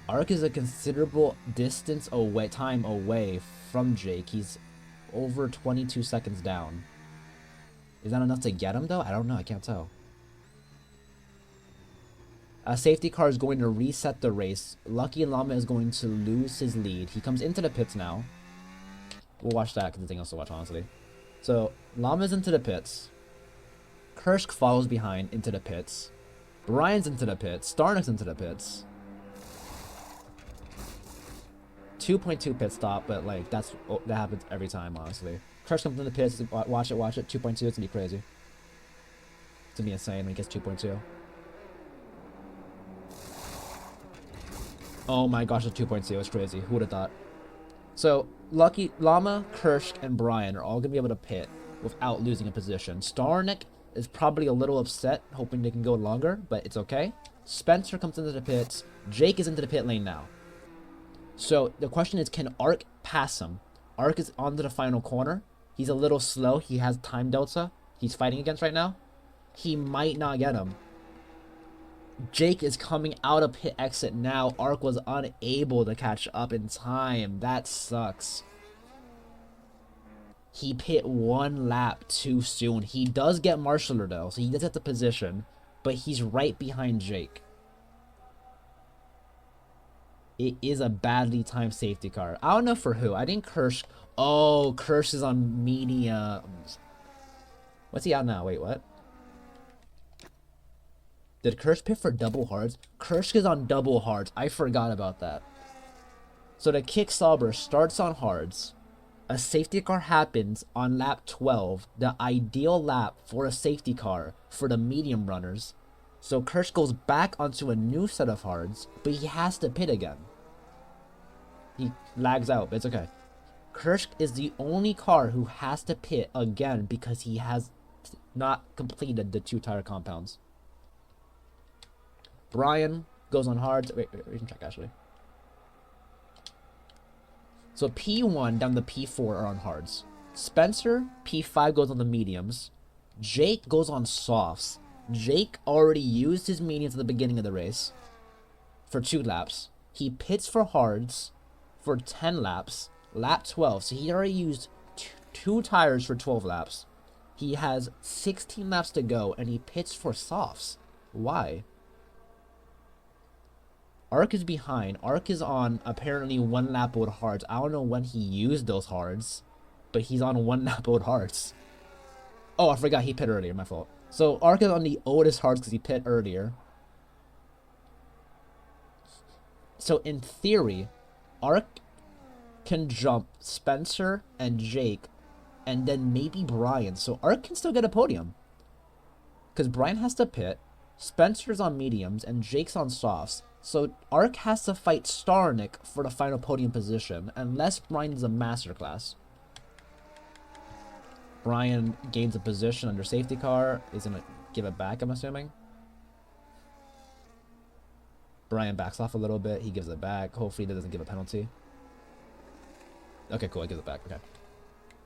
Arc is a considerable distance away, time away from Jake. He's over 22 seconds down. Is that enough to get him, though? I don't know. I can't tell. A safety car is going to reset the race. Lucky Llama is going to lose his lead. He comes into the pits now. We'll watch that because there's nothing else to watch, honestly. So, Llama's into the pits. Kursk follows behind into the pits. Brian's into the pits. Starnick's into the pits. 2.2 pit stop, but like that happens every time, honestly. Kursk comes in the pits. Watch it. 2.2. It's gonna be crazy. It's gonna be insane when he gets 2.2. Oh my gosh, it's 2.2. It's crazy. Who would have thought? So Lucky Llama, Kursk, and Brian are all gonna be able to pit without losing a position. Starnick is probably a little upset, hoping they can go longer, but it's okay. Spencer comes into the pits. Jake is into the pit lane now. So the question is, can Arc pass him? Arc is onto the final corner. He's a little slow. He has time delta he's fighting against right now. He might not get him. Jake is coming out of pit exit now. Arc was unable to catch up in time. That sucks. He pit one lap too soon. He does get marshaller though, so he does get the position, but he's right behind Jake. It is a badly timed safety car. I don't know for who. I think Kursk. Oh, Kursk is on mediums. What's he out now? Wait, what? Did Kirsch pit for double hards? Kirsch is on double hards. I forgot about that. So the kick Sauber starts on hards. A safety car happens on lap 12, the ideal lap for a safety car for the medium runners. So Kirsch goes back onto a new set of hards, but he has to pit again. He lags out, but it's okay. Kirsch is the only car who has to pit again because he has not completed the 2 tire compounds. Brian goes on hards. Wait, we can check actually. So P1 down to P4 are on hards. Spencer, P5 goes on the mediums. Jake goes on softs. Jake already used his mediums at the beginning of the race for 2 laps. He pits for hards for 10 laps. Lap 12. So he already used 2 tires for 12 laps. He has 16 laps to go and he pits for softs. Why? Ark is behind. Ark is on apparently 1 lap old hards. I don't know when he used those hards, but he's on 1 lap old hards. Oh, I forgot he pit earlier. My fault. So Ark is on the oldest hards because he pit earlier. So in theory, Ark can jump Spencer and Jake, and then maybe Brian. So Ark can still get a podium because Brian has to pit. Spencer's on mediums and Jake's on softs. So Ark has to fight Starnick for the final podium position, unless Brian is a masterclass. Brian gains a position under safety car. He's going to give it back, I'm assuming. Brian backs off a little bit. He gives it back. Hopefully that doesn't give a penalty. Okay, cool. I give it back. Okay.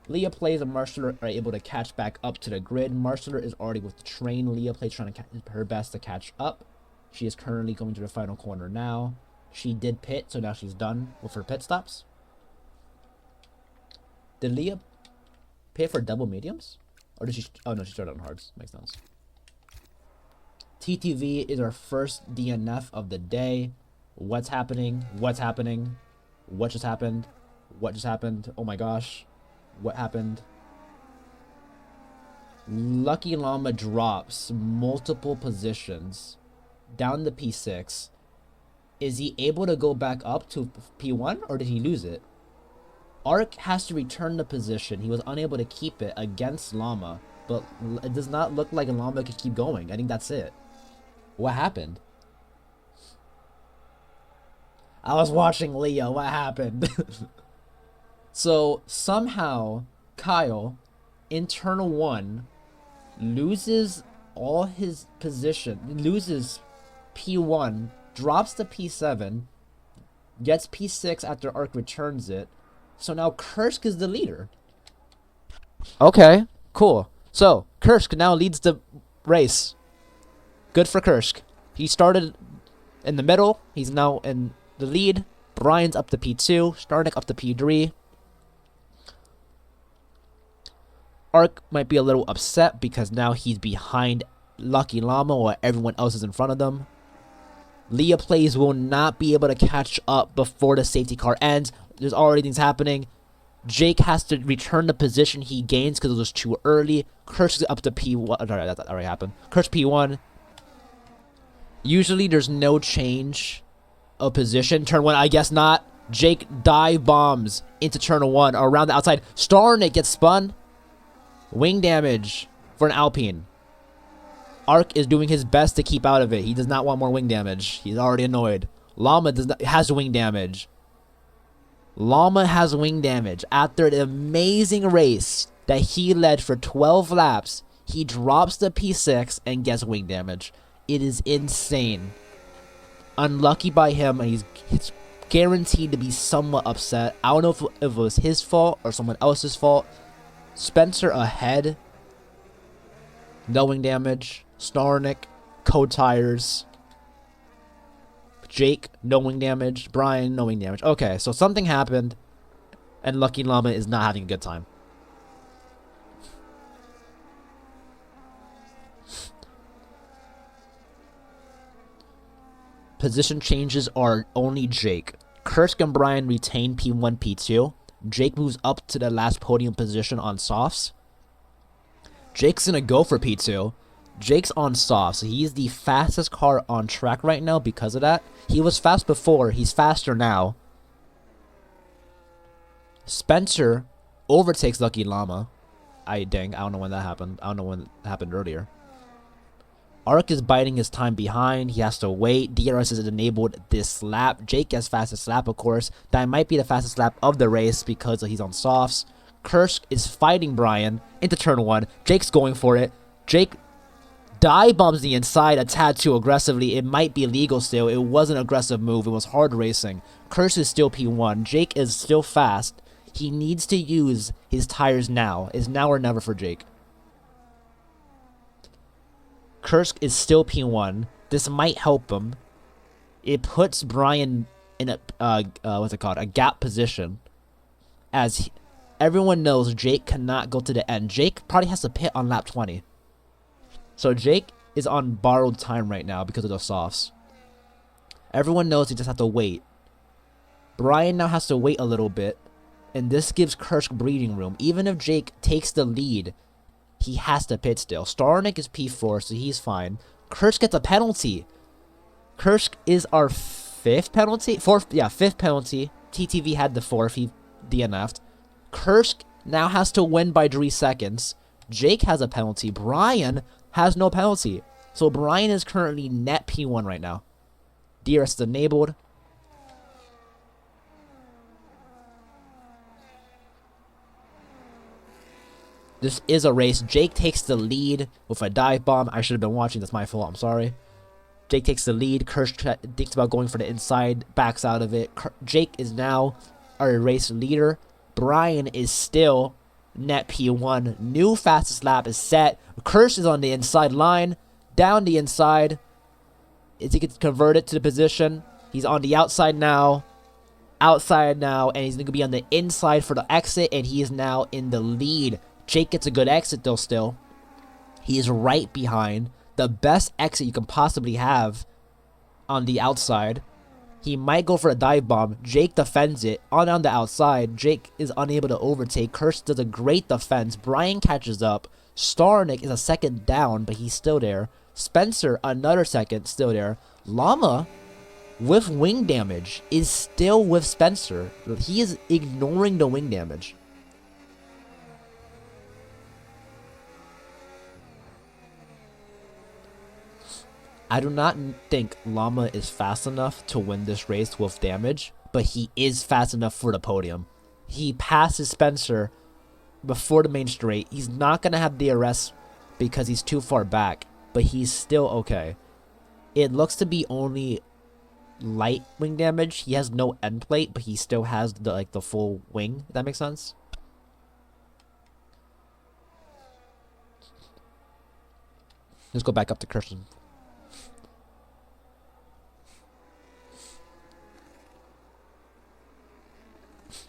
Leah Plays and Marshaller are able to catch back up to the grid. Marshaller is already with the train. Leah Plays trying to her best to catch up. She is currently going to the final corner now. She did pit, so now she's done with her pit stops. Did Leah pit for double mediums? Or did she... Oh, no, she started on hards. Makes sense. TTV is our first DNF of the day. What's happening? What's happening? What just happened? What just happened? Oh my gosh. What happened? Lucky Llama drops multiple positions down to P6. Is he able to go back up to P1 or did he lose it? Ark has to return the position. He was unable to keep it against Llama, but it does not look like Llama could keep going. I think that's it. What happened? I was watching Leo. What happened? So somehow Kyle, internal 1, loses all his position, loses P1, drops to P7, gets P6 after Ark returns it. So now Kursk is the leader. Okay, cool. So Kursk now leads the race. Good for Kursk. He started in the middle. He's now in the lead. Brian's up to P2. Starnick up to P3. Ark might be a little upset because now he's behind Lucky Llama while everyone else is in front of them. Leah Plays will not be able to catch up before the safety car ends. There's already things happening. Jake has to return the position he gains because it was too early. Kursk is up to P1. Sorry, that already happened. Kursk P1. Usually there's no change of position. Turn 1, I guess not. Jake dive bombs into turn 1 around the outside. Starnick gets spun. Wing damage for an Alpine. Ark is doing his best to keep out of it. He does not want more wing damage. He's already annoyed. Llama has wing damage. Llama has wing damage. After an amazing race that he led for 12 laps, he drops to P6 and gets wing damage. It is insane. Unlucky by him, and he's guaranteed to be somewhat upset. I don't know if it was his fault or someone else's fault. Spencer ahead. No wing damage. Starnick, cold tires. Jake, no wing damage. Brian, no wing damage. Okay, so something happened, and Lucky Llama is not having a good time. Position changes are only Jake. Kursk and Brian retain P1, P2. Jake moves up to the last podium position on softs. Jake's gonna go for P2. Jake's on soft, so he's the fastest car on track right now because of that. He was fast before, he's faster now. Spencer overtakes Lucky Llama. I don't know when that happened. I don't know when it happened earlier. Ark is biding his time behind. He has to wait. DRS is enabled this lap. Jake gets fastest lap, of course. That might be the fastest lap of the race because he's on softs. Kursk is fighting Brian into turn 1. Jake's going for it. Jake dive bombs the inside a tad too aggressively. It might be legal still. It was an aggressive move. It was hard racing. Kursk is still P1. Jake is still fast. He needs to use his tires now. It's now or never for Jake. Kursk is still P1. This might help him. It puts Brian in a what's it called? A gap position. As everyone knows, Jake cannot go to the end. Jake probably has to pit on lap 20. So Jake is on borrowed time right now because of the softs. Everyone knows he just has to wait. Brian now has to wait a little bit. And this gives Kursk breathing room. Even if Jake takes the lead, he has to pit still. Starnick is P4, so he's fine. Kursk gets a penalty. Kursk is our 5th penalty? 4th, yeah, 5th penalty. TTV had the 4th, he DNF'd. Kursk now has to win by 3 seconds. Jake has a penalty. Brian has no penalty. So Brian is currently net P1 right now. DRS is enabled. This is a race. Jake takes the lead with a dive bomb. I should have been watching. That's my fault. I'm sorry. Jake takes the lead. Kursk thinks about going for the inside. Backs out of it. Jake is now our race leader. Brian is still net P1. New fastest lap is set. Kursk is on the inside line. Down the inside. As he gets converted to the position. He's on the outside now. Outside now. And he's going to be on the inside for the exit. And he is now in the lead. Jake gets a good exit though still. He is right behind. The best exit you can possibly have on the outside. He might go for a dive bomb. Jake defends it. On the outside, Jake is unable to overtake. Kursk does a great defense. Brian catches up. Starnick is a second down, but he's still there. Spencer, another second, still there. Llama, with wing damage, is still with Spencer. He is ignoring the wing damage. I do not think Llama is fast enough to win this race with damage, but he is fast enough for the podium. He passes Spencer before the main straight. He's not going to have DRS because he's too far back, but he's still okay. It looks to be only light wing damage. He has no end plate, but he still has the full wing, if that makes sense. Let's go back up to Kirsten.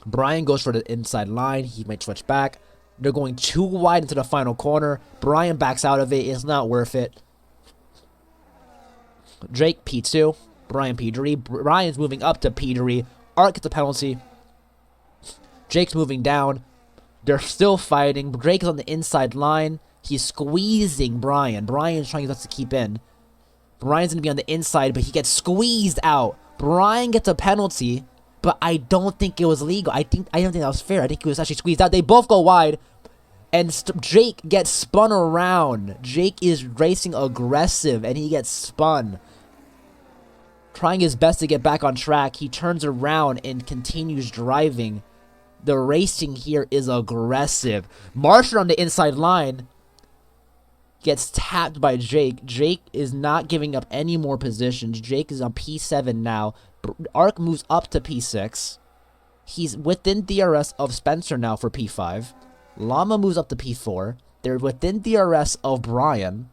Brian goes for the inside line. He might switch back. They're going too wide into the final corner. Brian backs out of it. It's not worth it. Jake P2. Brian P3. Brian's moving up to P3. Ark gets a penalty. Jake's moving down. They're still fighting. Drake is on the inside line. He's squeezing Brian. Brian's trying his best to keep in. Brian's going to be on the inside, but he gets squeezed out. Brian gets a penalty. But I don't think it was legal. I don't think that was fair. I think he was actually squeezed out. They both go wide. And Jake gets spun around. Jake is racing aggressive. And he gets spun. Trying his best to get back on track. He turns around and continues driving. The racing here is aggressive. Marshall on the inside line gets tapped by Jake. Jake is not giving up any more positions. Jake is on P7 now. Ark moves up to P6. He's within DRS of Spencer now for P5. Llama moves up to P4. They're within DRS of Brian.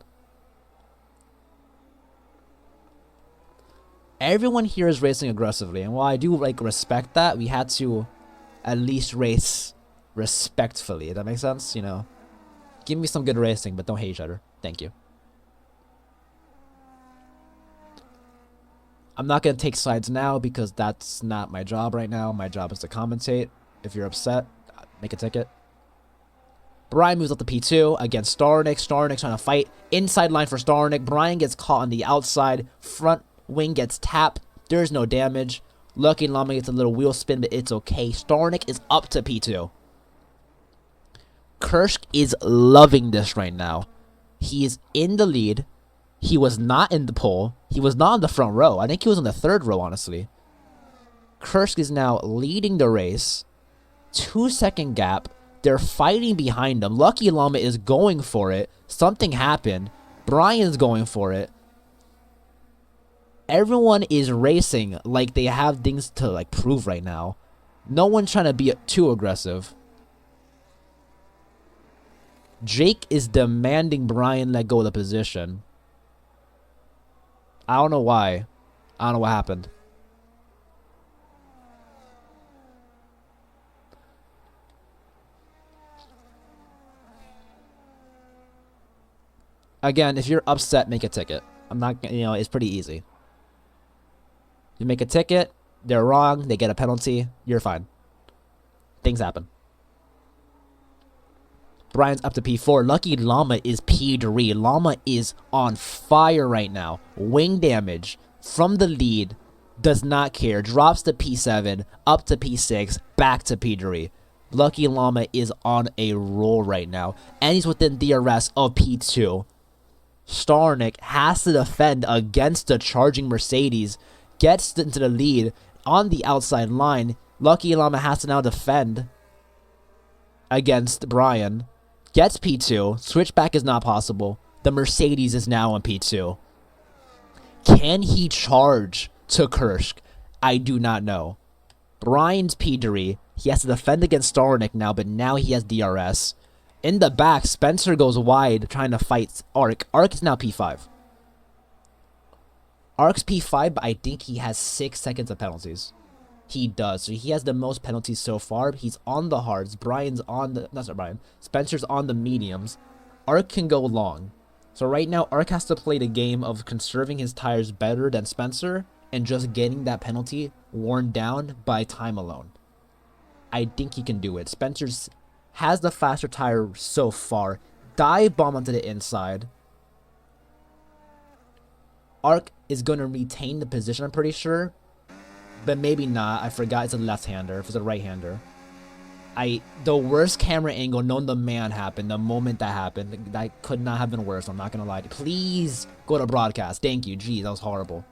Everyone here is racing aggressively. And while I do respect that, we had to at least race respectfully. That makes sense? You know, give me some good racing, but don't hate each other. Thank you. I'm not going to take sides now because that's not my job right now. My job is to commentate. If you're upset, make a ticket. Brian moves up to P2 against Starnik. Starnik trying to fight. Inside line for Starnik. Brian gets caught on the outside. Front wing gets tapped. There's no damage. Lucky Llama gets a little wheel spin, but it's okay. Starnik is up to P2. Kursk is loving this right now. He is in the lead. He was not in the pole. He was not in the front row. I think he was in the third row, honestly. Kursk is now leading the race. 2-second gap. They're fighting behind him. Lucky Llama is going for it. Something happened. Brian's going for it. Everyone is racing like they have things to like prove right now. No one's trying to be too aggressive. Jake is demanding Brian let go of the position. I don't know why. I don't know what happened. Again, if you're upset, make a ticket. I'm not, it's pretty easy. You make a ticket, they're wrong, they get a penalty, you're fine. Things happen. Brian's up to P4. Lucky Llama is P3. Llama is on fire right now. Wing damage from the lead. Does not care. Drops to P7. Up to P6. Back to P3. Lucky Llama is on a roll right now. And he's within DRS of P2. Starnik has to defend against the charging Mercedes. Gets into the lead on the outside line. Lucky Llama has to now defend against Brian. Gets P2. Switchback is not possible. The Mercedes is now on P2. Can he charge to Kursk? I do not know. Brian's P3. He has to defend against Starnik now, but now he has DRS. In the back, Spencer goes wide trying to fight Ark. Ark is now P5. Ark's P5, but I think he has 6 seconds of penalties. He does. So he has the most penalties so far. He's on the hards. Brian's on the... Not sorry, Brian. Spencer's on the mediums. Ark can go long. So right now, Ark has to play the game of conserving his tires better than Spencer and just getting that penalty worn down by time alone. I think he can do it. Spencer has the faster tire so far. Dive bomb onto the inside. Ark is going to retain the position, I'm pretty sure. But maybe not. I forgot it's a left-hander. If it's a right-hander. The worst camera angle known to man happened the moment that happened. That could not have been worse. I'm not going to lie. Please go to broadcast. Thank you. Gee, that was horrible.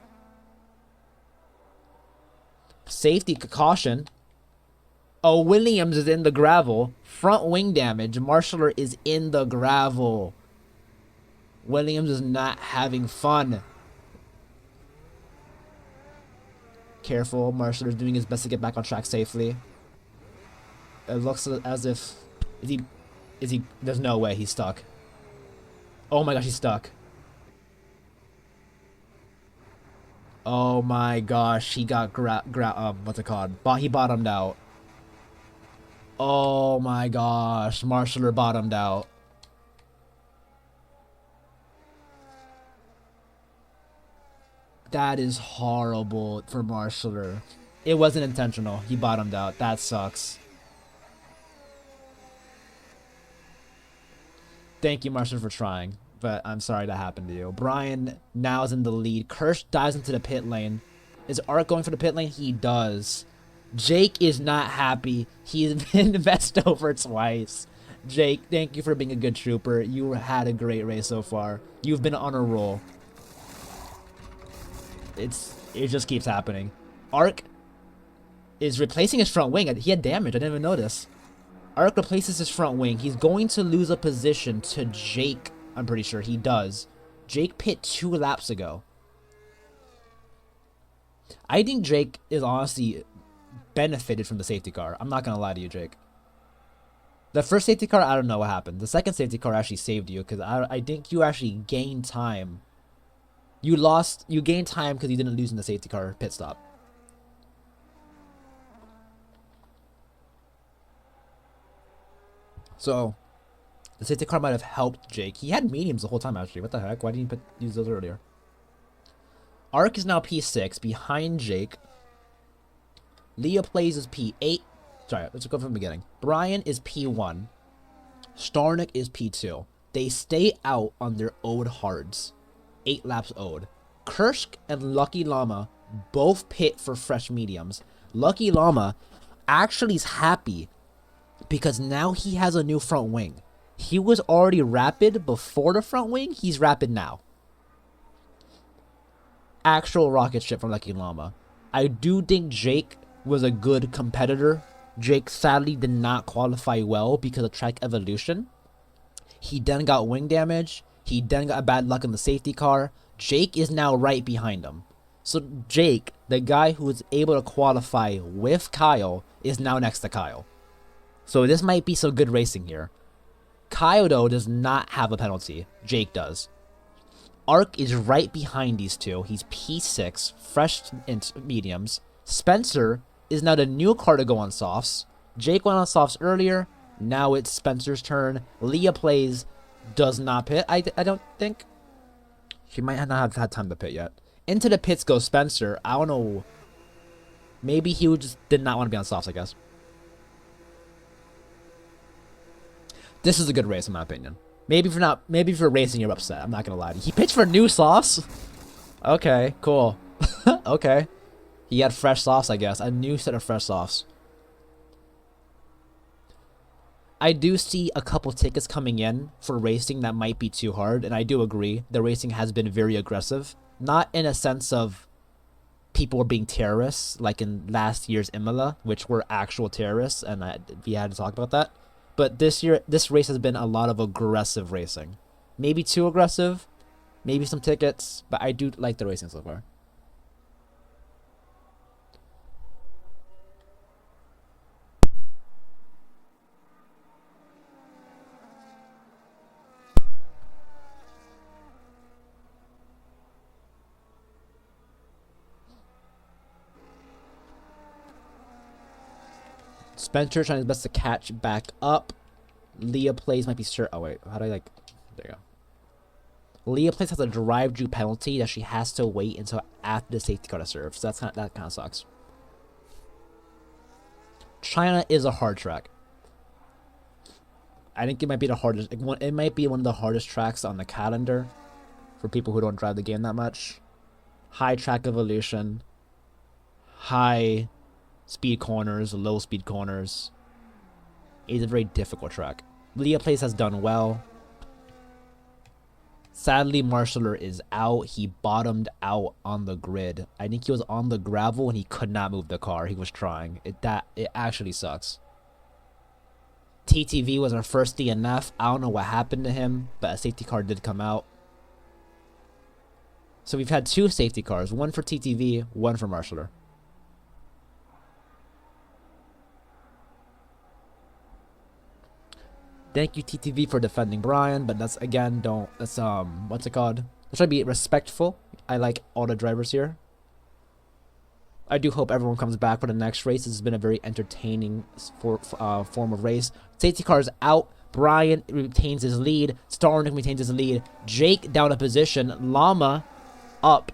Safety caution. Oh, Williams is in the gravel. Front wing damage. Marshaller is in the gravel. Williams is not having fun. Careful. Marshaller is doing his best to get back on track safely. It looks as if... Is he... There's no way he's stuck. Oh my gosh, he's stuck. Oh my gosh, he got what's it called? He bottomed out. Oh my gosh, Marshaller bottomed out. That is horrible for Marshaller. It wasn't intentional. He bottomed out. That sucks. Thank you, Marshaller, for trying. But I'm sorry that happened to you. Brian now is in the lead. Kirsch dives into the pit lane. Is Ark going for the pit lane? He does. Jake is not happy. He's been messed over twice. Jake, thank you for being a good trooper. You had a great race so far. You've been on a roll. It just keeps happening. Ark is replacing his front wing. He had damage. I didn't even notice. Ark replaces his front wing. He's going to lose a position to Jake. I'm pretty sure he does. Jake pit 2 laps ago. I think Jake is honestly benefited from the safety car. I'm not going to lie to you, Jake. The first safety car, I don't know what happened. The second safety car actually saved you because I think you actually gained time. You gained time because you didn't lose in the safety car pit stop. So, the safety car might have helped Jake. He had mediums the whole time, actually. What the heck? Why didn't you use those earlier? Ark is now P6, behind Jake. Leah plays as P8. Sorry, let's go from the beginning. Brian is P1. Starnick is P2. They stay out on their owed hards. 8 laps owed. Kursk and Lucky Llama both pit for fresh mediums. Lucky Llama actually is happy because now he has a new front wing. He was already rapid before the front wing. He's rapid now. Actual rocket ship from Lucky Llama. I do think Jake was a good competitor. Jake sadly did not qualify well because of track evolution. He then got wing damage. He then got bad luck in the safety car. Jake is now right behind him. So Jake, the guy who was able to qualify with Kyle, is now next to Kyle. So this might be some good racing here. Kyle, though, does not have a penalty. Jake does. Ark is right behind these two. He's P6, fresh mediums. Spencer is now the new car to go on softs. Jake went on softs earlier. Now it's Spencer's turn. Leah plays, does not pit, I don't think. She might not have had time to pit yet. Into the pits goes Spencer. I don't know. Maybe he just did not want to be on softs, I guess. This is a good race, in my opinion. Maybe if you're racing, you're upset. I'm not gonna lie. He pitched for new softs? Okay, cool. Okay. He had fresh softs, I guess. A new set of fresh softs. I do see a couple tickets coming in for racing that might be too hard, and I do agree. The racing has been very aggressive. Not in a sense of people were being terrorists, like in last year's Imola, which were actual terrorists, and we had to talk about that. But this year, this race has been a lot of aggressive racing. Maybe too aggressive, maybe some tickets, but I do like the racing so far. Spencer trying his best to catch back up. Leah plays might be sure. Oh wait, how do I like? There you go. Leah plays has a drive due penalty that she has to wait until after the safety car to serve. So that kind of sucks. China is a hard track. I think it might be the hardest. It might be one of the hardest tracks on the calendar for people who don't drive the game that much. High track evolution. High speed corners, low speed corners. It's a very difficult track. Leah Place has done well. Sadly, Marshaller is out. He bottomed out on the grid. I think he was on the gravel and he could not move the car. He was trying. It actually sucks. TTV was our first DNF. I don't know what happened to him, but a safety car did come out. So we've had 2 safety cars. One for TTV, one for Marshaller. Thank you, TTV, for defending Brian, but that's, again, what's it called? Let's try to be respectful. I like all the drivers here. I do hope everyone comes back for the next race. This has been a very entertaining form of race. Safety car is out. Brian retains his lead. Starnick retains his lead. Jake down a position. Llama up.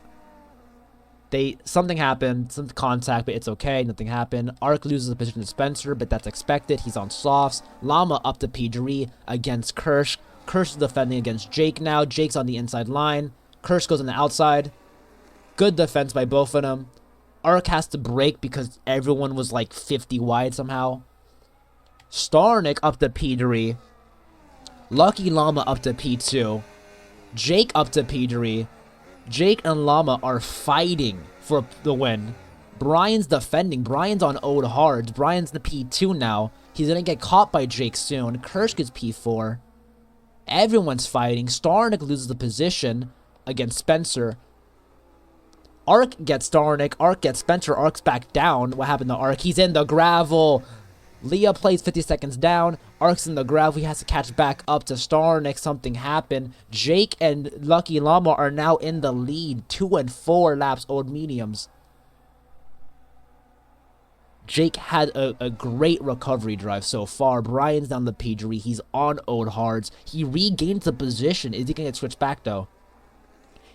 Something happened, some contact, but it's okay. Nothing happened. Ark loses the position to Spencer, but that's expected. He's on softs. Llama up to P3 against Kirsch. Kirsch is defending against Jake now. Jake's on the inside line. Kirsch goes on the outside. Good defense by both of them. Ark has to brake because everyone was like 50 wide somehow. Starnick up to P3. Lucky Llama up to P2. Jake up to P3. Jake and Llama are fighting for the win. Brian's defending. Brian's on old hards. Brian's the P2 now. He's going to get caught by Jake soon. Kirsch gets P4. Everyone's fighting. Starnick loses the position against Spencer. Ark gets Starnick. Ark gets Spencer. Ark's back down. What happened to Ark? He's in the gravel. Leah plays 50 seconds down. Ark's in the gravel. He has to catch back up to Starnick. Something happened. Jake and Lucky Llama are now in the lead. 2 and 4 laps old mediums. Jake had a great recovery drive so far. Brian's down the P3. He's on old hards. He regains the position. Is he going to get switched back, though?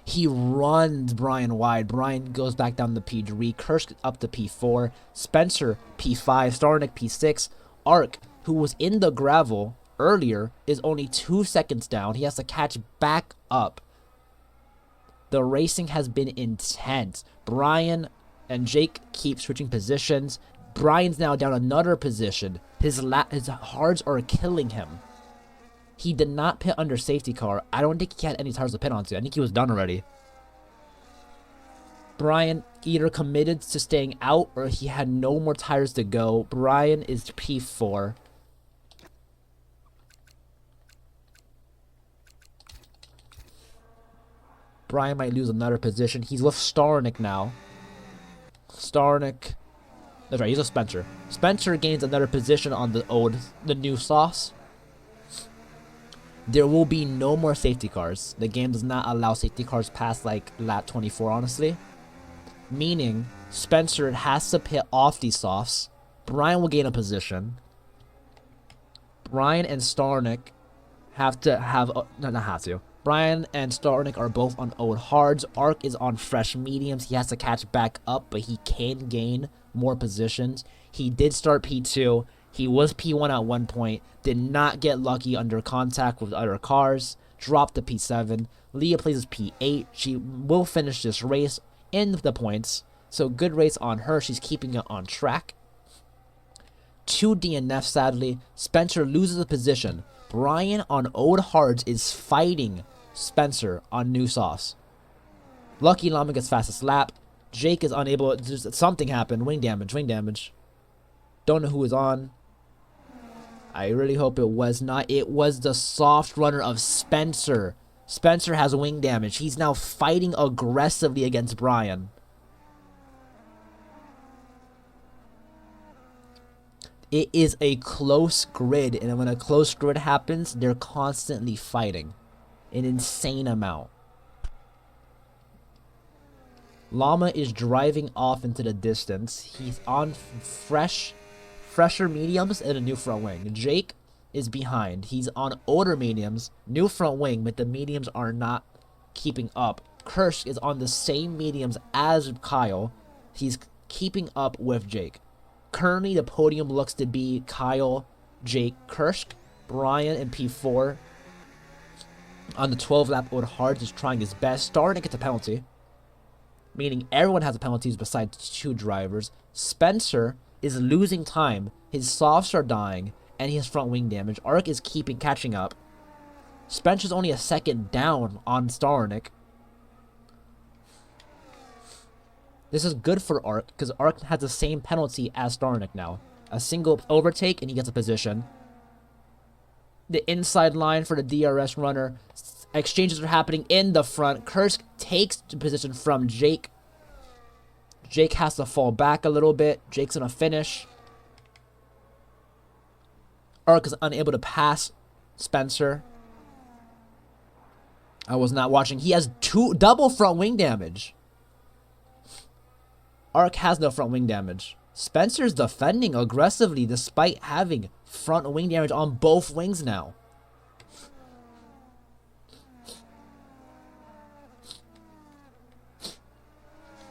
He runs Brian wide. Brian goes back down the P3. Kirsch up to P4. Spencer P5. Starnick P6. Ark, who was in the gravel, earlier is only 2 seconds down. He has to catch back up. The racing has been intense. Brian and Jake keep switching positions. Brian's now down another position. His hards are killing him. He did not pit under safety car. I don't think he had any tires to pit onto. I think he was done already. Brian either committed to staying out or he had no more tires to go. Brian is P4. Brian might lose another position. He's with Starnick now. Starnick. That's right, he's with Spencer. Spencer gains another position on the new sauce. There will be no more safety cars. The game does not allow safety cars past like lap 24, honestly. Meaning, Spencer has to pit off these softs. Brian will gain a position. Brian and Starnick have to have... not have to. Brian and Starnick are both on old hards. Ark is on fresh mediums. He has to catch back up, but he can gain more positions. He did start P2. He was P1 at one point. Did not get lucky under contact with other cars. Dropped to P7. Leah plays P8. She will finish this race in the points. So good race on her. She's keeping it on track. 2 DNF, sadly. Spencer loses the position. Brian on old hards is fighting Spencer on new softs. Lucky Llama gets fastest lap. Jake is unable. Something happened. Wing damage. Don't know who was on. I really hope it was not. It was the soft runner of Spencer. Spencer has wing damage. He's now fighting aggressively against Brian. It is a close grid, and when a close grid happens, they're constantly fighting. An insane amount. Llama is driving off into the distance. He's on fresher mediums and a new front wing. Jake is behind. He's on older mediums, new front wing, but the mediums are not keeping up. Kirsch is on the same mediums as Kyle. He's keeping up with Jake. Currently, the podium looks to be Kyle, Jake, Kirsch, Brian, and P4. On the 12-lap old hards is trying his best. Starting to get the penalty. Meaning everyone has the penalties besides 2 drivers. Spencer is losing time. His softs are dying. And he has front wing damage. Ark is catching up. Spencer's only a second down on Starnick. This is good for Ark, because Ark has the same penalty as Starnick now. A single overtake, and he gets a position. The inside line for the DRS runner. Exchanges are happening in the front. Kursk takes the position from Jake. Jake has to fall back a little bit. Jake's going to finish. Ark is unable to pass Spencer. I was not watching. He has double front wing damage. Ark has no front wing damage. Spencer's defending aggressively despite having front wing damage on both wings now.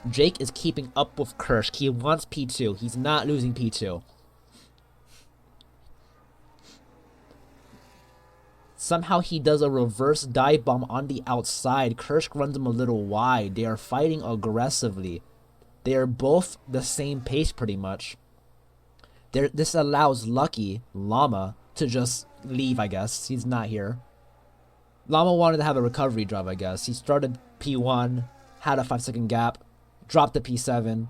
Jake is keeping up with Kirsch. He wants P2. He's not losing P2. Somehow he does a reverse dive bomb on the outside. Kirsch runs him a little wide. They are fighting aggressively. They are both the same pace pretty much. This allows Lucky, Llama, to just leave, I guess. He's not here. Llama wanted to have a recovery drive, I guess. He started P1, had a 5-second gap, dropped to P7,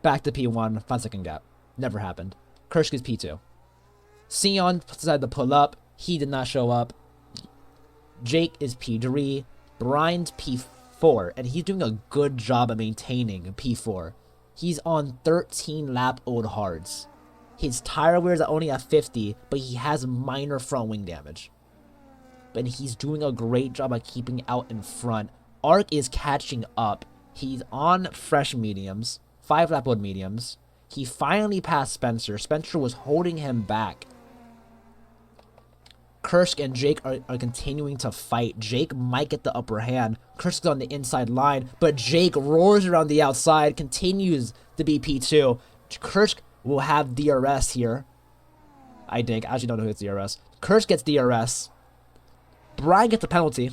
back to P1, 5-second gap. Never happened. Kirsch is P2. Sion decided to pull up. He did not show up. Jake is P3. Brian's P4. And he's doing a good job at maintaining P4. He's on 13 lap old hards. His tire wears are only at 50, but he has minor front wing damage. But he's doing a great job at keeping out in front. Ark is catching up. He's on fresh mediums, 5 lap old mediums. He finally passed Spencer. Spencer was holding him back. Kursk and Jake are continuing to fight. Jake might get the upper hand. Kursk's on the inside line, but Jake roars around the outside, continues to be P2. Kursk will have DRS here. I think. I actually don't know who it's DRS. Kirsch gets DRS. Brian gets a penalty.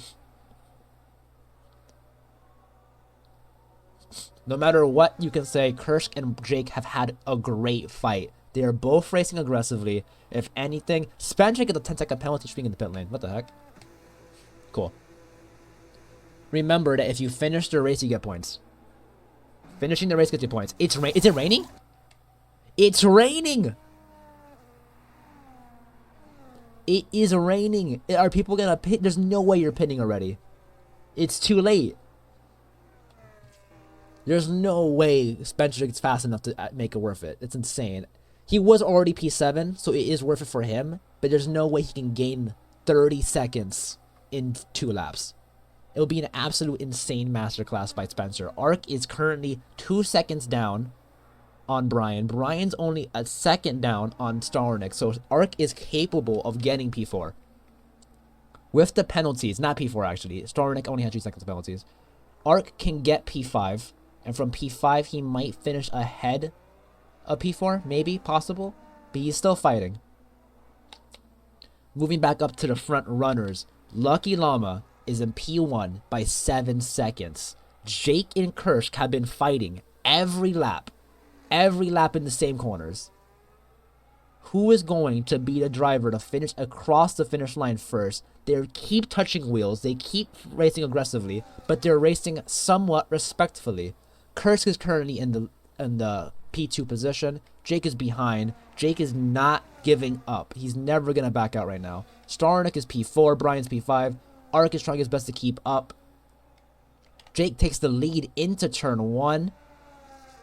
No matter what you can say, Kirsch and Jake have had a great fight. They are both racing aggressively. If anything, Spencer gets a 10-second penalty for being in the pit lane. What the heck? Cool. Remember that if you finish the race, you get points. Finishing the race gets you points. Is it raining? It's raining! It is raining. Are people gonna pit? There's no way you're pitting already. It's too late. There's no way Spencer gets fast enough to make it worth it. It's insane. He was already P7, so it is worth it for him. But there's no way he can gain 30 seconds in 2 laps. It will be an absolute insane masterclass by Spencer. Ark is currently 2 seconds down on Brian. Brian's only a second down on Starnick. So Ark is capable of getting P4. With the penalties, not P4 actually. Starnick only has 2 seconds of penalties. Ark can get P5. And from P5, he might finish ahead of P4. Maybe, possible. But he's still fighting. Moving back up to the front runners. Lucky Llama is in P1 by 7 seconds. Jake and Kirsch have been fighting every lap. Every lap in the same corners. Who is going to be the driver to finish across the finish line first? They keep touching wheels. They keep racing aggressively. But they're racing somewhat respectfully. Kirsch is currently in the P2 position. Jake is behind. Jake is not giving up. He's never going to back out right now. Starnick is P4. Brian's P5. Ark is trying his best to keep up. Jake takes the lead into turn 1.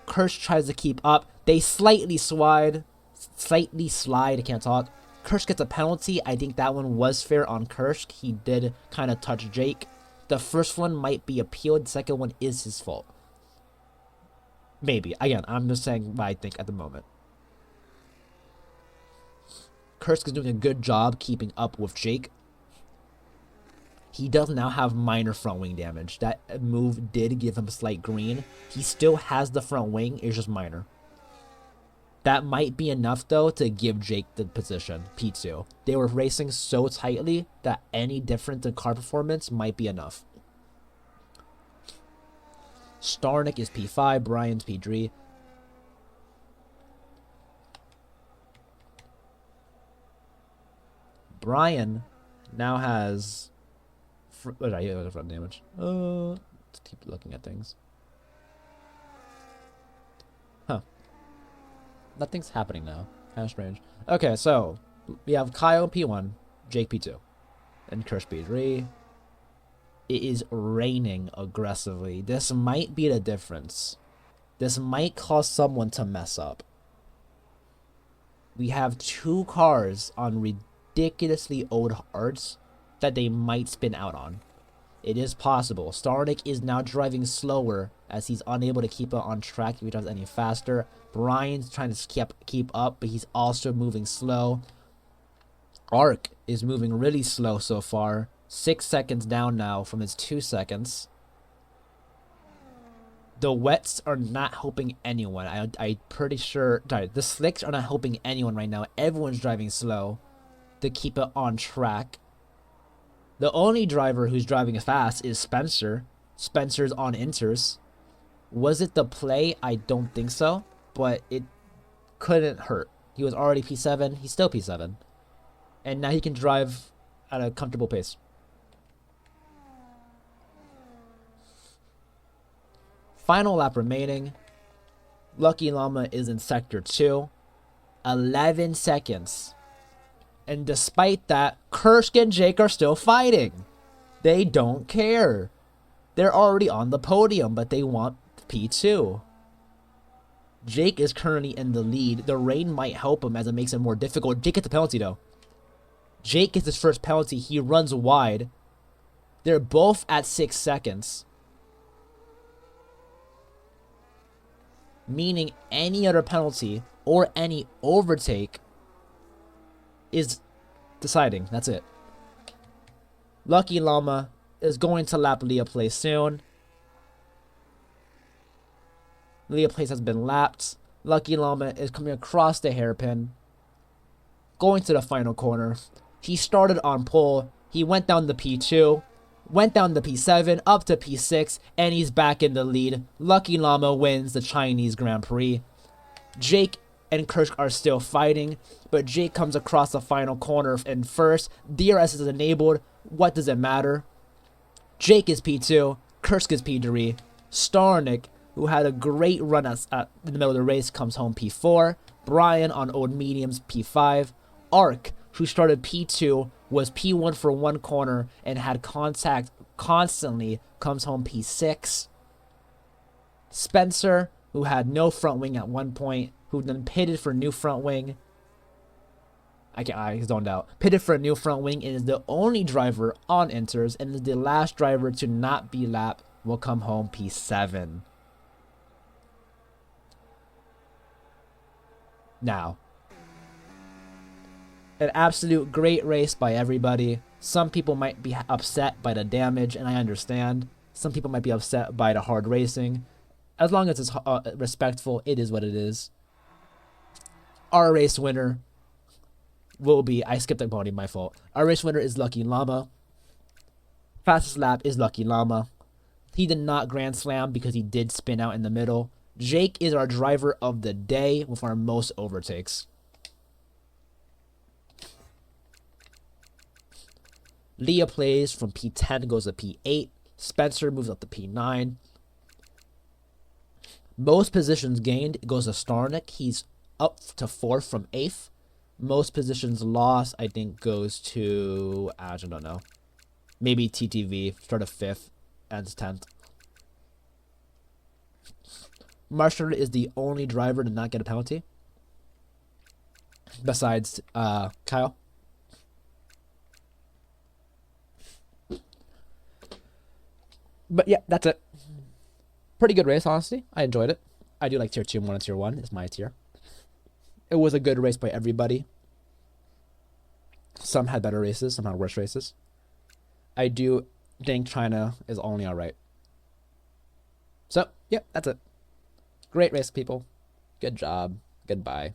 Kirsch tries to keep up. They slightly slide. I can't talk. Kirsch gets a penalty. I think that one was fair on Kirsch. He did kind of touch Jake. The first one might be appealed. The second one is his fault. Maybe. Again, I'm just saying what I think at the moment. Kirsch is doing a good job keeping up with Jake. He does now have minor front wing damage. That move did give him a slight green. He still has the front wing. It's just minor. That might be enough, though, to give Jake the position, P2. They were racing so tightly that any difference in car performance might be enough. Starnick is P5, Brian's P3. Brian now has... What did I hear? Front damage. Let's keep looking at things. Huh. Nothing's happening now. Kind of strange. Okay, so we have Kyle P1, Jake P2, and Kirsch P3. It is raining aggressively. This might be the difference. This might cause someone to mess up. We have 2 cars on ridiculously old hards that they might spin out on. It is possible. Starnick is now driving slower as he's unable to keep it on track if he drives any faster. Brian's trying to keep up, but he's also moving slow. Ark is moving really slow so far. 6 seconds down now from his 2 seconds. The wets are not helping anyone. I'm pretty sure... Sorry, the slicks are not helping anyone right now. Everyone's driving slow to keep it on track. The only driver who's driving fast is Spencer. Spencer's on inters. Was it the play? I don't think so. But it couldn't hurt. He was already P7. He's still P7. And now he can drive at a comfortable pace. Final lap remaining. Lucky Llama is in Sector 2. 11 seconds. And despite that, Kirsch and Jake are still fighting. They don't care. They're already on the podium, but they want P2. Jake is currently in the lead. The rain might help him as it makes it more difficult. Jake gets the penalty, though. Jake gets his first penalty. He runs wide. They're both at 6 seconds. Meaning any other penalty or any overtake is deciding. That's it. Lucky Llama is going to lap Leah Place soon. Leah Place has been lapped. Lucky Llama is coming across the hairpin. Going to the final corner. He started on pole. He went down the P2, went down the P7, up to P6, and he's back in the lead. Lucky Llama wins the Chinese Grand Prix. Jake and Kursk are still fighting, but Jake comes across the final corner in first. DRS is enabled. What does it matter? Jake is P2, Kursk is P3. Starnick, who had a great run in the middle of the race, comes home P4. Brian on old mediums, P5. Ark, who started P2, was P1 for one corner and had contact constantly, comes home P6. Spencer, who had no front wing at one point, who then pitted for new front wing. I zoned out. Pitted for a new front wing and is the only driver on inters and is the last driver to not be lapped, will come home P7. Now, an absolute great race by everybody. Some people might be upset by the damage, and I understand. Some people might be upset by the hard racing. As long as it's respectful, it is what it is. Our race winner will be... I skipped the podium, my fault. Our race winner is Lucky Llama. Fastest lap is Lucky Llama. He did not Grand Slam because he did spin out in the middle. Jake is our driver of the day with our most overtakes. Leah plays from P10, goes to P8. Spencer moves up to P9. Most positions gained goes to Starnick. He's up to 4th from 8th. Most positions lost, I think, goes to... I don't know. Maybe TTV, start of 5th, ends 10th. Marshall is the only driver to not get a penalty. Besides Kyle. But yeah, that's it. Pretty good race, honestly. I enjoyed it. I do like tier 2 more than tier 1. It's my tier. It was a good race by everybody. Some had better races, some had worse races. I do think China is only alright. So, yeah, that's it. Great race, people. Good job. Goodbye.